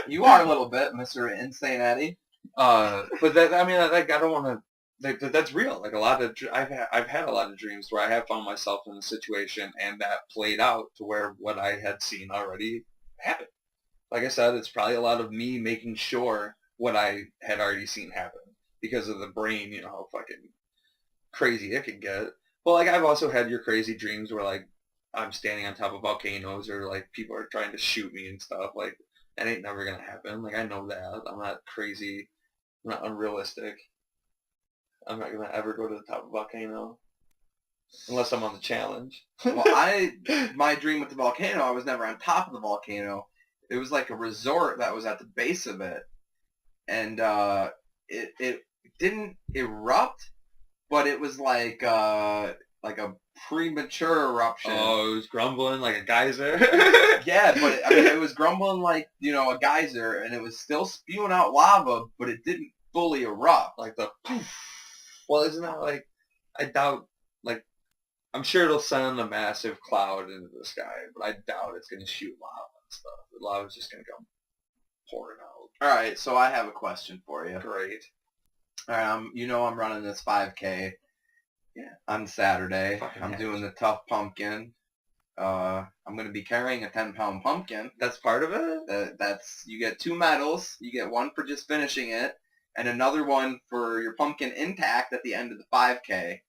You are a little bit, Mr. Insane Eddie. But that, I mean, like, I don't want to. That's real. Like I've had a lot of dreams where I have found myself in a situation and that played out to where what I had seen already happened. Like I said, it's probably a lot of me making sure what I had already seen happen because of the brain. You know how fucking crazy it can get. But like I've also had your crazy dreams where like I'm standing on top of volcanoes or like people are trying to shoot me and stuff. Like that ain't never gonna happen. Like I know that. I'm not crazy. I'm not unrealistic. I'm not going to ever go to the top of a volcano unless I'm on the challenge. Well, my dream with the volcano, I was never on top of the volcano. It was like a resort that was at the base of it. And it didn't erupt, but it was like a premature eruption. Oh, it was grumbling like a geyser? Yeah, but it was grumbling like, a geyser, and it was still spewing out lava, but it didn't fully erupt. Like the poof. Well, isn't that like, I doubt, like, I'm sure it'll send a massive cloud into the sky, but I doubt it's going to shoot lava and stuff. The lava's just going to come pouring out. All right, so I have a question for you. Great. All right, I'm running this 5K on Saturday. I'm doing the Tough Pumpkin. I'm going to be carrying a 10-pound pumpkin. That's part of it? You get 2 medals. You get one for just finishing it, and another one for your pumpkin intact at the end of the 5K.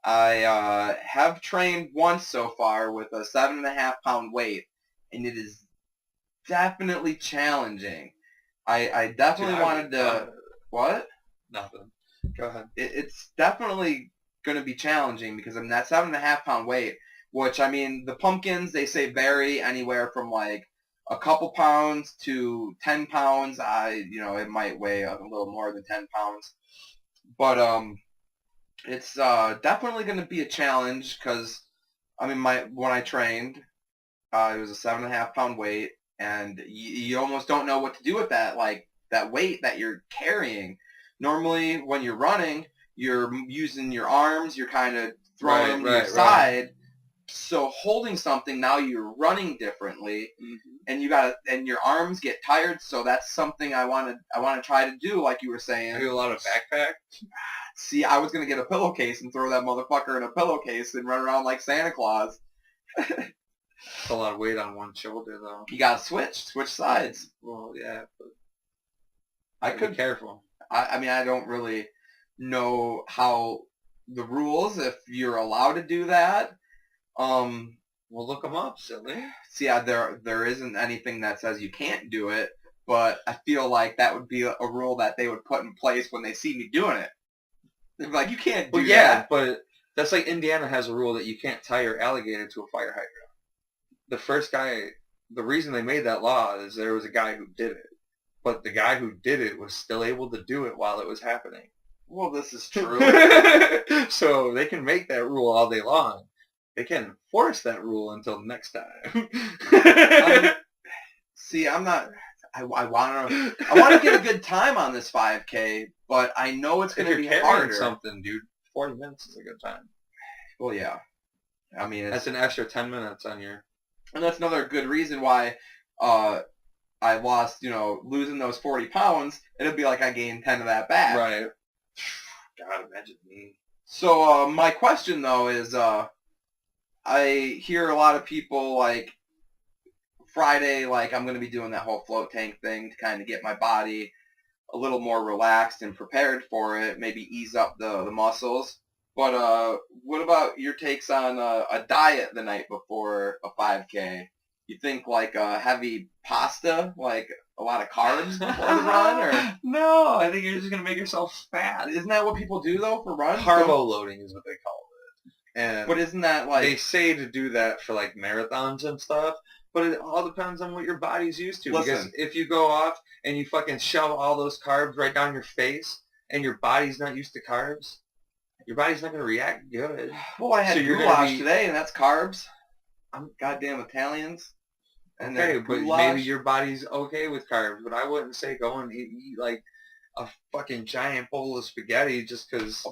I have trained once so far with a 7.5-pound weight, and it is definitely challenging. I definitely wanted to... What? Nothing. Go ahead. It's definitely going to be challenging because that 7.5-pound weight, which, the pumpkins, they say vary anywhere from like a couple pounds to 10 pounds. It might weigh a little more than 10 pounds. But it's definitely going to be a challenge because, when I trained, it was a 7.5-pound weight, and you almost don't know what to do with that, like that weight that you're carrying. Normally, when you're running, you're using your arms, you're kind of throwing them to your side So holding something, now you're running differently, Mm-hmm. and your arms get tired. So that's something I want to try to do, like you were saying. Do a lot of backpack. See, I was gonna get a pillowcase and throw that motherfucker in a pillowcase and run around like Santa Claus. That's a lot of weight on one shoulder, though. You gotta switch sides. Well, yeah, but I could be careful. I mean, I don't really know how the rules, if you're allowed to do that. We'll look them up, silly. See, there isn't anything that says you can't do it, but I feel like that would be a rule that they would put in place when they see me doing it. They'd be like, you can't do Well, yeah, that. but that's like Indiana has a rule that you can't tie your alligator to a fire hydrant. The first guy, the reason they made that law is there was a guy who did it. But the guy who did it was still able to do it while it was happening. Well, this is true. So they can make that rule all day long. They can't enforce that rule until next time. See, I'm not. I want to get a good time on this 5K, but I know it's going to be harder. Something, dude. 40 minutes is a good time. Well, yeah. I mean, that's an extra 10 minutes on your. And that's another good reason why I lost. Losing those 40 pounds, it'd be like I gained 10 of that back. Right. God, imagine me. So my question though is, I hear a lot of people like Friday, like I'm going to be doing that whole float tank thing to kind of get my body a little more relaxed and prepared for it, maybe ease up the muscles. But what about your takes on a diet the night before a 5K? You think like heavy pasta, like a lot of carbs before the run, or no? I think you're just gonna make yourself fat. Isn't that what people do though for runs? Carbo loading is what they call it. And but isn't that like they say to do that for like marathons and stuff? But it all depends on what your body's used to. Listen, because if you go off and you fucking shove all those carbs right down your face, and your body's not used to carbs, your body's not gonna react good. Well, I had goulash today, and that's carbs. I'm goddamn Italians. And okay, but maybe your body's okay with carbs, but I wouldn't say go and eat like a fucking giant bowl of spaghetti just because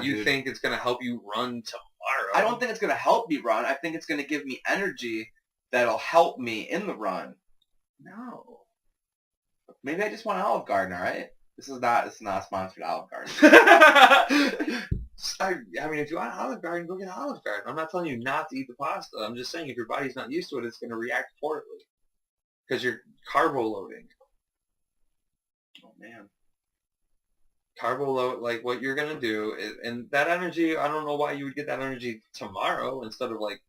you think it's going to help you run tomorrow. I don't think it's going to help me run. I think it's going to give me energy that'll help me in the run. No. Maybe I just want Olive Garden, all right? It's not sponsored Olive Garden. I mean, if you want Olive Garden, go get Olive Garden. I'm not telling you not to eat the pasta. I'm just saying if your body's not used to it, it's going to react poorly because you're carbo loading. Oh, man. Carbo load, like what you're going to do, and that energy, I don't know why you would get that energy tomorrow instead of like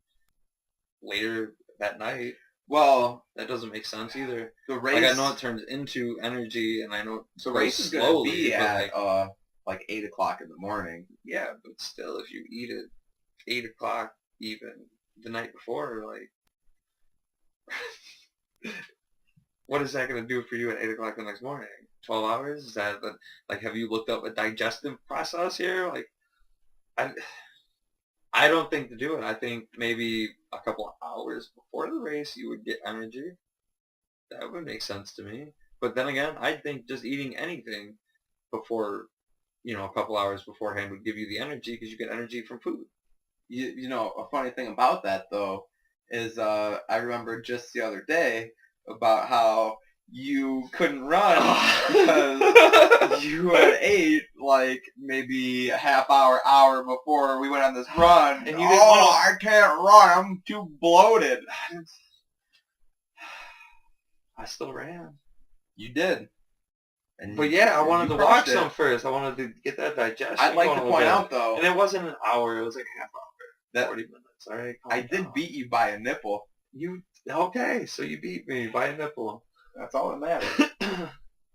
later that night. Well, that doesn't make sense either. The race, like I know it turns into energy, and I know the race is going to be at like 8 o'clock in the morning. Yeah, but still, if you eat it 8 o'clock even the night before, like, what is that going to do for you at 8 o'clock the next morning? 12 hours? Is that, like, have you looked up a digestive process here? Like, I don't think to do it. I think maybe a couple of hours before the race you would get energy. That would make sense to me. But then again, I think just eating anything before, a couple hours beforehand would give you the energy because you get energy from food. A funny thing about that, though, is I remember just the other day about how you couldn't run because you had ate like maybe a half hour before we went on this run, and you didn't I can't run, I'm too bloated. I still ran. You did. But yeah, I wanted to walk some first. I wanted to get that digestion. I'd like to point out, though. And it wasn't an hour. It was like a half hour. 40 minutes. All right. I did beat you by a nipple. Okay, so you beat me by a nipple. That's all that matters.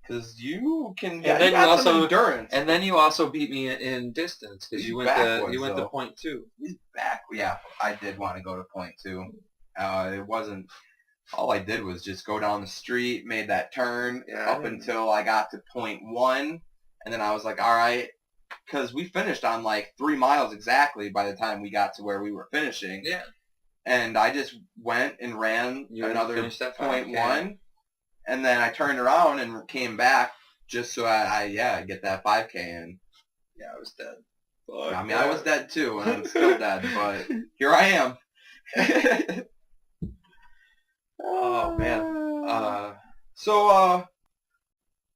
Because you can and then you also endurance. And then you also beat me in distance because you went to point 2. He's back. Yeah, I did want to go to point 2. It wasn't. All I did was just go down the street, made that turn up until I got to point 1, and then I was like, all right, because we finished on like 3 miles exactly by the time we got to where we were finishing. Yeah. And I just went and ran another point 1, and then I turned around and came back just so I get that 5K in. Yeah, I was dead. I mean, I was dead too, and I'm still dead, but here I am. Oh man. So,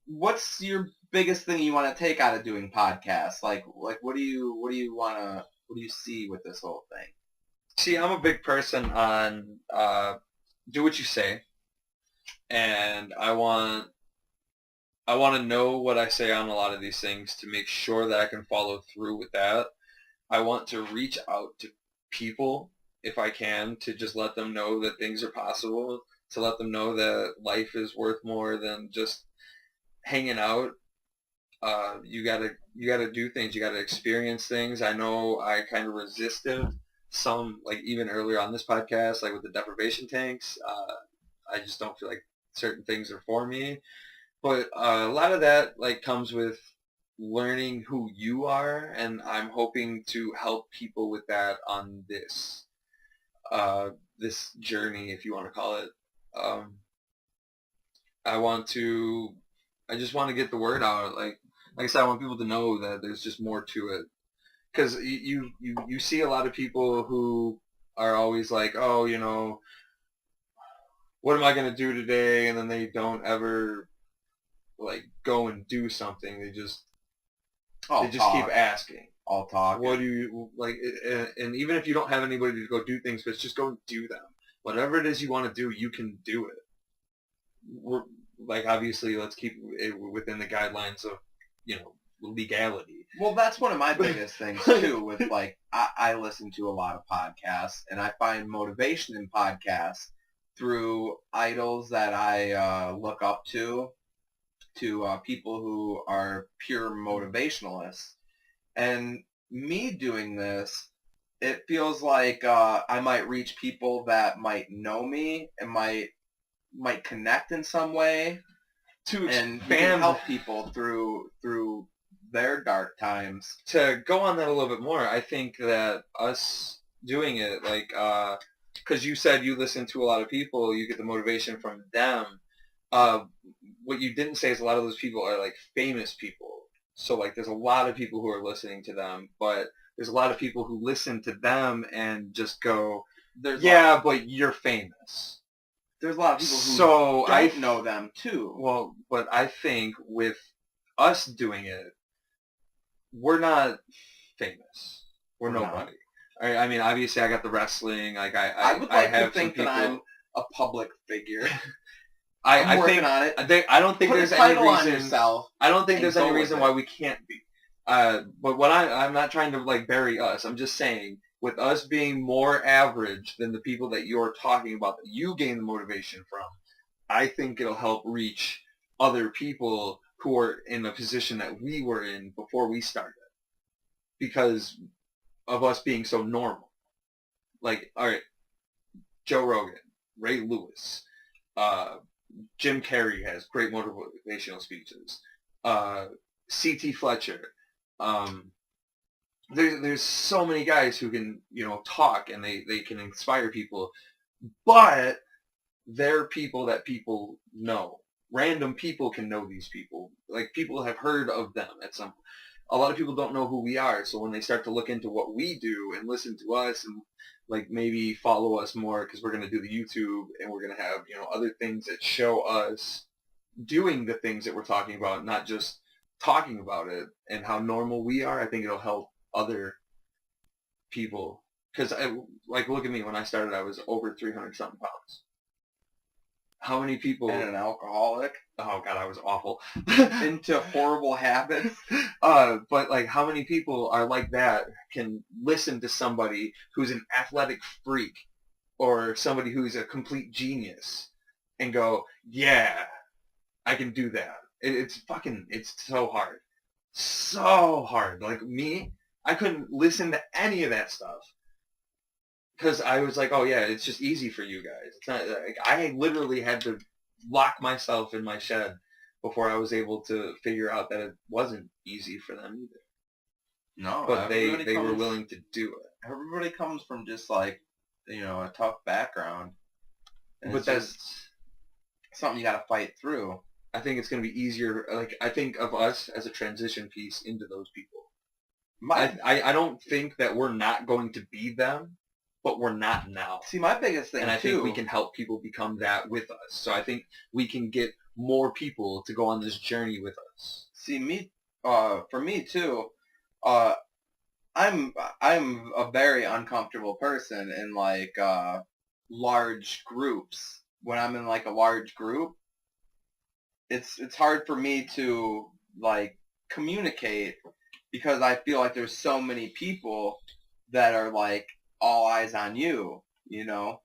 what's your biggest thing you want to take out of doing podcasts? Like what do you see with this whole thing? See, I'm a big person on do what you say, and I want to know what I say on a lot of these things to make sure that I can follow through with that. I want to reach out to people if I can to just let them know that things are possible, to let them know that life is worth more than just hanging out. You gotta do things. You gotta experience things. I know I kind of resisted some, like even earlier on this podcast, like with the deprivation tanks. I just don't feel like certain things are for me. But a lot of that like comes with learning who you are, and I'm hoping to help people with that on this journey, if you want to call it. Um, I want to, I just want to get the word out. Like I said, I want people to know that there's just more to it. Because you see a lot of people who are always like, oh, what am I going to do today? And then they don't ever like go and do something. They just keep asking. All talk. What do you like? And even if you don't have anybody to go do things, but just go and do them. Whatever it is you want to do, you can do it. Like obviously, let's keep it within the guidelines of legality. Well, that's one of my biggest things too. With like, I listen to a lot of podcasts, and I find motivation in podcasts through idols that I look up to people who are pure motivationalists. And me doing this, it feels like I might reach people that might know me and might connect in some way, and help people through their dark times. To go on that a little bit more, I think that us doing it, like, because you said you listen to a lot of people, you get the motivation from them. What you didn't say is a lot of those people are like famous people. So like there's a lot of people who are listening to them, but there's a lot of people who listen to them and just go, but you're famous. There's a lot of people who don't know them too. Well, but I think with us doing it, we're not famous. We're nobody. I mean, obviously I got the wrestling. Like I would like to think that I'm a public figure. I'm working on it. I don't think there's any reason. On yourself. I don't think there's any reason why we can't be. But what I'm not trying to like bury us. I'm just saying, with us being more average than the people that you're talking about, that you gain the motivation from, I think it'll help reach other people who are in a position that we were in before we started, because of us being so normal. Like, all right, Joe Rogan, Ray Lewis. Jim Carrey has great motivational speeches. C.T. Fletcher. There's so many guys who can, talk, and they can inspire people. But they're people that people know. Random people can know these people. Like, people have heard of them at some point. A lot of people don't know who we are, so when they start to look into what we do and listen to us and like maybe follow us more, because we're going to do the YouTube and we're going to have other things that show us doing the things that we're talking about, not just talking about it and how normal we are. I think it'll help other people, because like, look at me. When I started, I was over 300 something pounds. How many people? And an alcoholic. Oh God, I was awful. Into horrible habits. But like, how many people are like that, can listen to somebody who's an athletic freak or somebody who's a complete genius and go, yeah, I can do that. It's so hard. So hard. Like me, I couldn't listen to any of that stuff. Because I was like, oh yeah, it's just easy for you guys. It's not like, I literally had to lock myself in my shed before I was able to figure out that it wasn't easy for them either. No, but they were willing to do it. Everybody comes from just like a tough background, but that's something you got to fight through. I think it's going to be easier. Like, I think of us as a transition piece into those people. I don't think that we're not going to be them. but we're not now. See, my biggest thing, and I think we can help people become that with us. So I think we can get more people to go on this journey with us. See, for me too, I'm a very uncomfortable person in like large groups. When I'm in like a large group, it's hard for me to like communicate because I feel like there's so many people that are like all eyes on you, you know?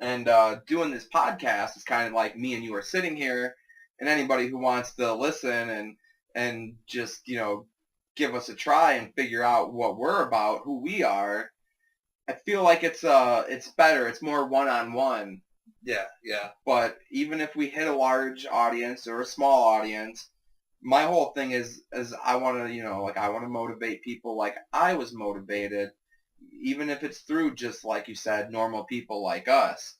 And doing this podcast is kind of like me and you are sitting here, and anybody who wants to listen and just, you know, give us a try and figure out what we're about, who we are, I feel like it's better. It's more one-on-one. Yeah. But even if we hit a large audience or a small audience, my whole thing is I want to, you know, like I want to motivate people like I was motivated, even if it's through just like you said, normal people like us.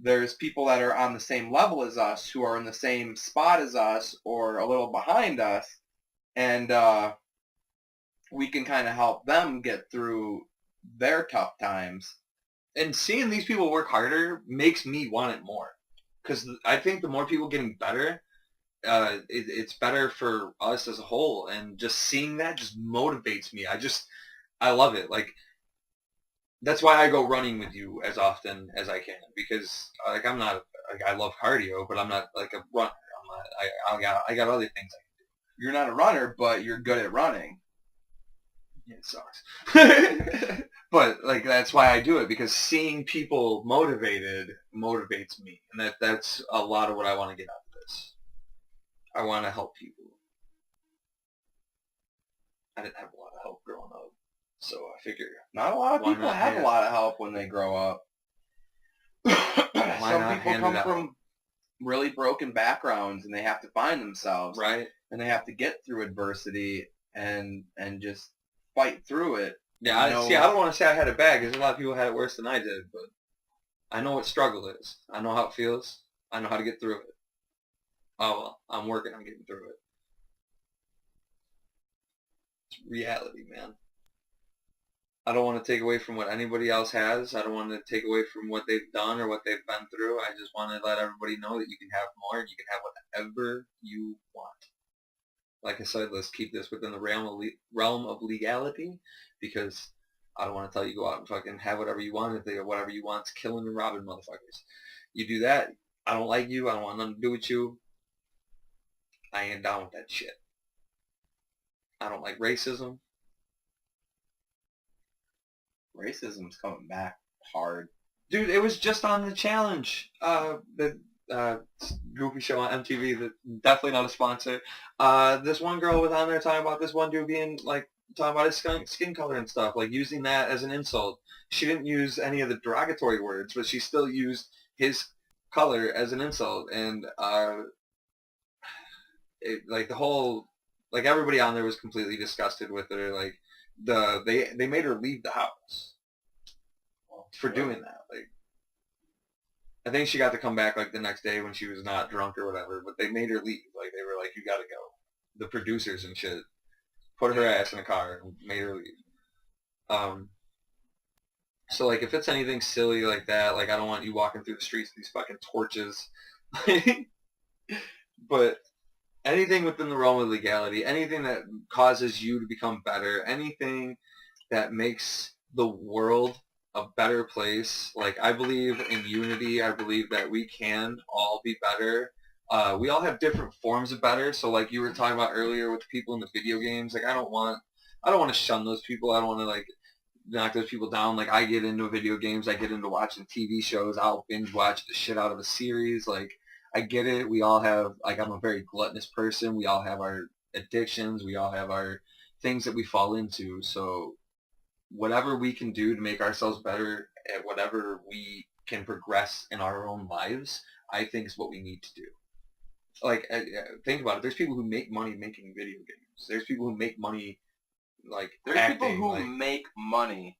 There's people that are on the same level as us who are in the same spot as us or a little behind us, and we can kind of help them get through their tough times. And seeing these people work harder makes me want it more. Because I think the more people getting better, it's better for us as a whole. And just seeing that just motivates me. I love it. Like, that's why I go running with you as often as I can. Because, like, I'm not, like, I love cardio, but I'm not, like, a runner. I got other things I can do. You're not a runner, but you're good at running. Yeah, it sucks. But like that's why I do it, because seeing people motivated motivates me, and that's a lot of what I want to get out of this. I want to help people. I didn't have a lot of help growing up, so I figure not a lot of people have a lot of help when they grow up. Some people come from really broken backgrounds, and they have to find themselves, right? And they have to get through adversity and just fight through it. Yeah, I don't want to say I had it bad, because a lot of people had it worse than I did, but I know what struggle is. I know how it feels. I know how to get through it. Oh, well, I'm working on getting through it. It's reality, man. I don't want to take away from what anybody else has. I don't want to take away from what they've done or what they've been through. I just want to let everybody know that you can have more, and you can have whatever you want. Like I said, let's keep this within the realm of legality, because I don't want to tell you go out and fucking have whatever you want. If they whatever you want's killing and robbing motherfuckers. You do that, I don't like you. I don't want nothing to do with you. I ain't down with that shit. I don't like racism. Racism's coming back hard. Dude, it was just on the challenge. The goofy show on MTV, that definitely not a sponsor. This one girl was on there talking about this one dude being like talking about his skin color and stuff, like using that as an insult. She didn't use any of the derogatory words, but she still used his color as an insult, and like the whole, like everybody on there was completely disgusted with her. Like they made her leave the house for doing that. Like, I think she got to come back like the next day when she was not drunk or whatever, but they made her leave. Like, they were like, you gotta go. The producers and shit put her ass in a car and made her leave. So like, if it's anything silly like that, like I don't want you walking through the streets with these fucking torches. But anything within the realm of legality, anything that causes you to become better, anything that makes the world a better place. Like, I believe in unity. I believe that we can all be better. We all have different forms of better. So like you were talking about earlier with the people in the video games, like I don't want to shun those people. I don't want to like knock those people down. Like, I get into video games. I get into watching TV shows. I'll binge watch the shit out of a series. Like, I get it. We all have, like, I'm a very gluttonous person. We all have our addictions. We all have our things that we fall into. So whatever we can do to make ourselves better at whatever we can progress in our own lives, I think is what we need to do. Like, think about it. There's people who make money making video games. There's people who make money, like, there's acting. People who make money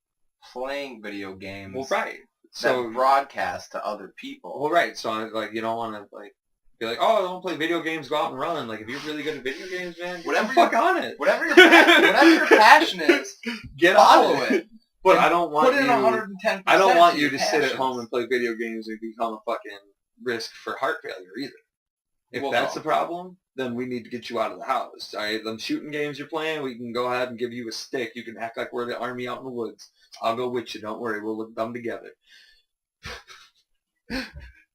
playing video games. Well, right. So broadcast to other people. Well, right. So, like, you don't want to, like, be like, oh, don't play video games, go out and run. Like, if you're really good at video games, man, get the fuck on it. Whatever your passion is, follow it. But I don't want put in 110%. I don't want you to sit at home and play video games and become a fucking risk for heart failure either. If that's the problem, then we need to get you out of the house. All right, them shooting games you're playing, we can go ahead and give you a stick. You can act like we're the army out in the woods. I'll go with you. Don't worry. We'll look dumb together.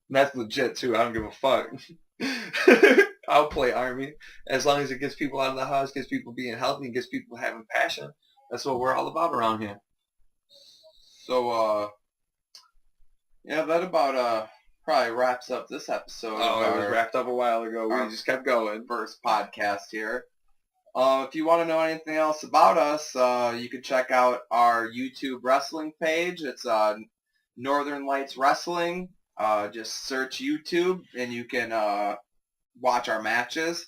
That's legit, too. I don't give a fuck. I'll play army. As long as it gets people out of the house, gets people being healthy, and gets people having passion. That's what we're all about around here. So, yeah, that about probably wraps up this episode. It was wrapped up a while ago. We just kept going. First podcast here. If you want to know anything else about us, you can check out our YouTube wrestling page. It's Northern Lights Wrestling. Just search YouTube and you can watch our matches.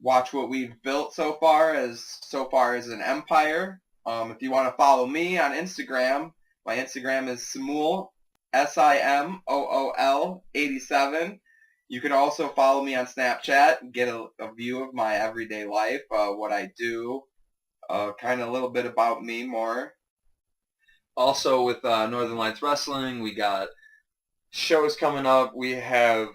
Watch what we've built so far as an empire. If you want to follow me on Instagram, my Instagram is Simul, SIMOOL 87. You can also follow me on Snapchat and get a view of my everyday life, what I do, kind of a little bit about me more. Also with Northern Lights Wrestling, we got shows coming up. We have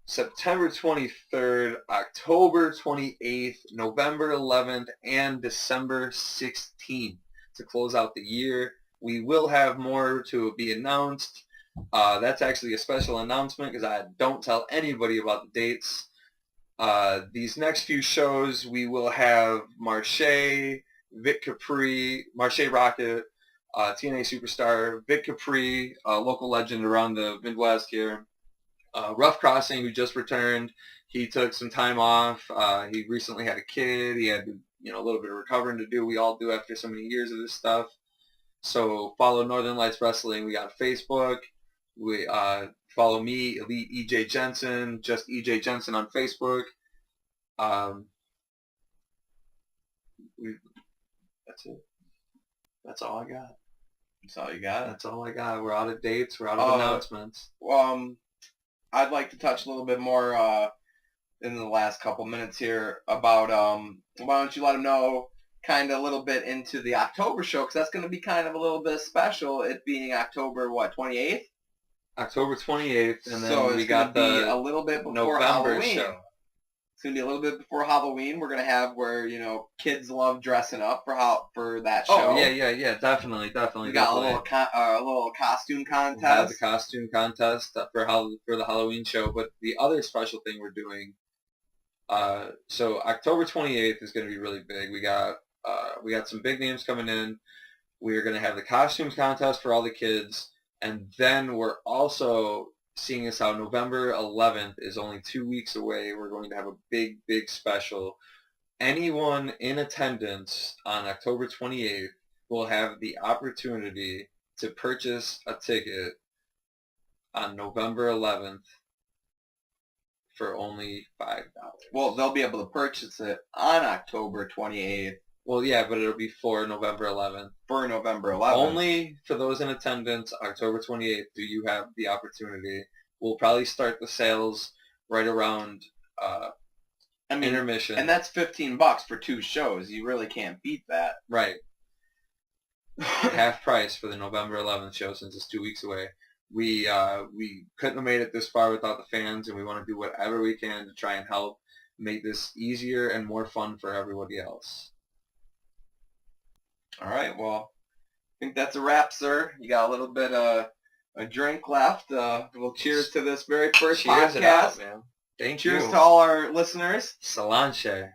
September 23rd, October 28th, November 11th, and December 16th to close out the year. We will have more to be announced. That's actually a special announcement because I don't tell anybody about the dates. These next few shows, we will have Marche, Vic Capri, Marche Rocket, TNA Superstar, Vic Capri, a local legend around the Midwest here. Rough Crossing, who just returned. He took some time off. He recently had a kid. He had a little bit of recovering to do. We all do after so many years of this stuff. So follow Northern Lights Wrestling. We got Facebook. We follow me, Elite E.J Jensen, just E.J Jensen on Facebook. That's it. That's all I got. That's all you got? That's all I got. We're out of dates. We're out of announcements. I'd like to touch a little bit more in the last couple minutes here about, why don't you let them know kind of a little bit into the October show, because that's going to be kind of a little bit special, it being October, 28th? October 28th, and then so we got the a little bit before November Halloween. Show. It's going to be a little bit before Halloween. We're going to have where, kids love dressing up for that show. Oh, yeah, definitely. We got a little costume contest. We have the costume contest for the Halloween show, but the other special thing we're doing, so October 28th is going to be really big. We got some big names coming in. We're going to have the costumes contest for all the kids, and then we're also, seeing as how November 11th is only 2 weeks away, we're going to have a big, big special. Anyone in attendance on October 28th will have the opportunity to purchase a ticket on November 11th for only $5. Well, they'll be able to purchase it on October 28th. Well, yeah, but it'll be for November 11th. For November 11th. Only for those in attendance, October 28th, do you have the opportunity. We'll probably start the sales right around intermission. And that's $15 for 2 shows. You really can't beat that. Right. Half price for the November 11th show since it's 2 weeks away. We couldn't have made it this far without the fans, and we want to do whatever we can to try and help make this easier and more fun for everybody else. All right, well, I think that's a wrap, sir. You got a little bit of a drink left. We'll cheers to this very first podcast. Cheers it out, man. Thank you. Cheers to all our listeners. Salanche.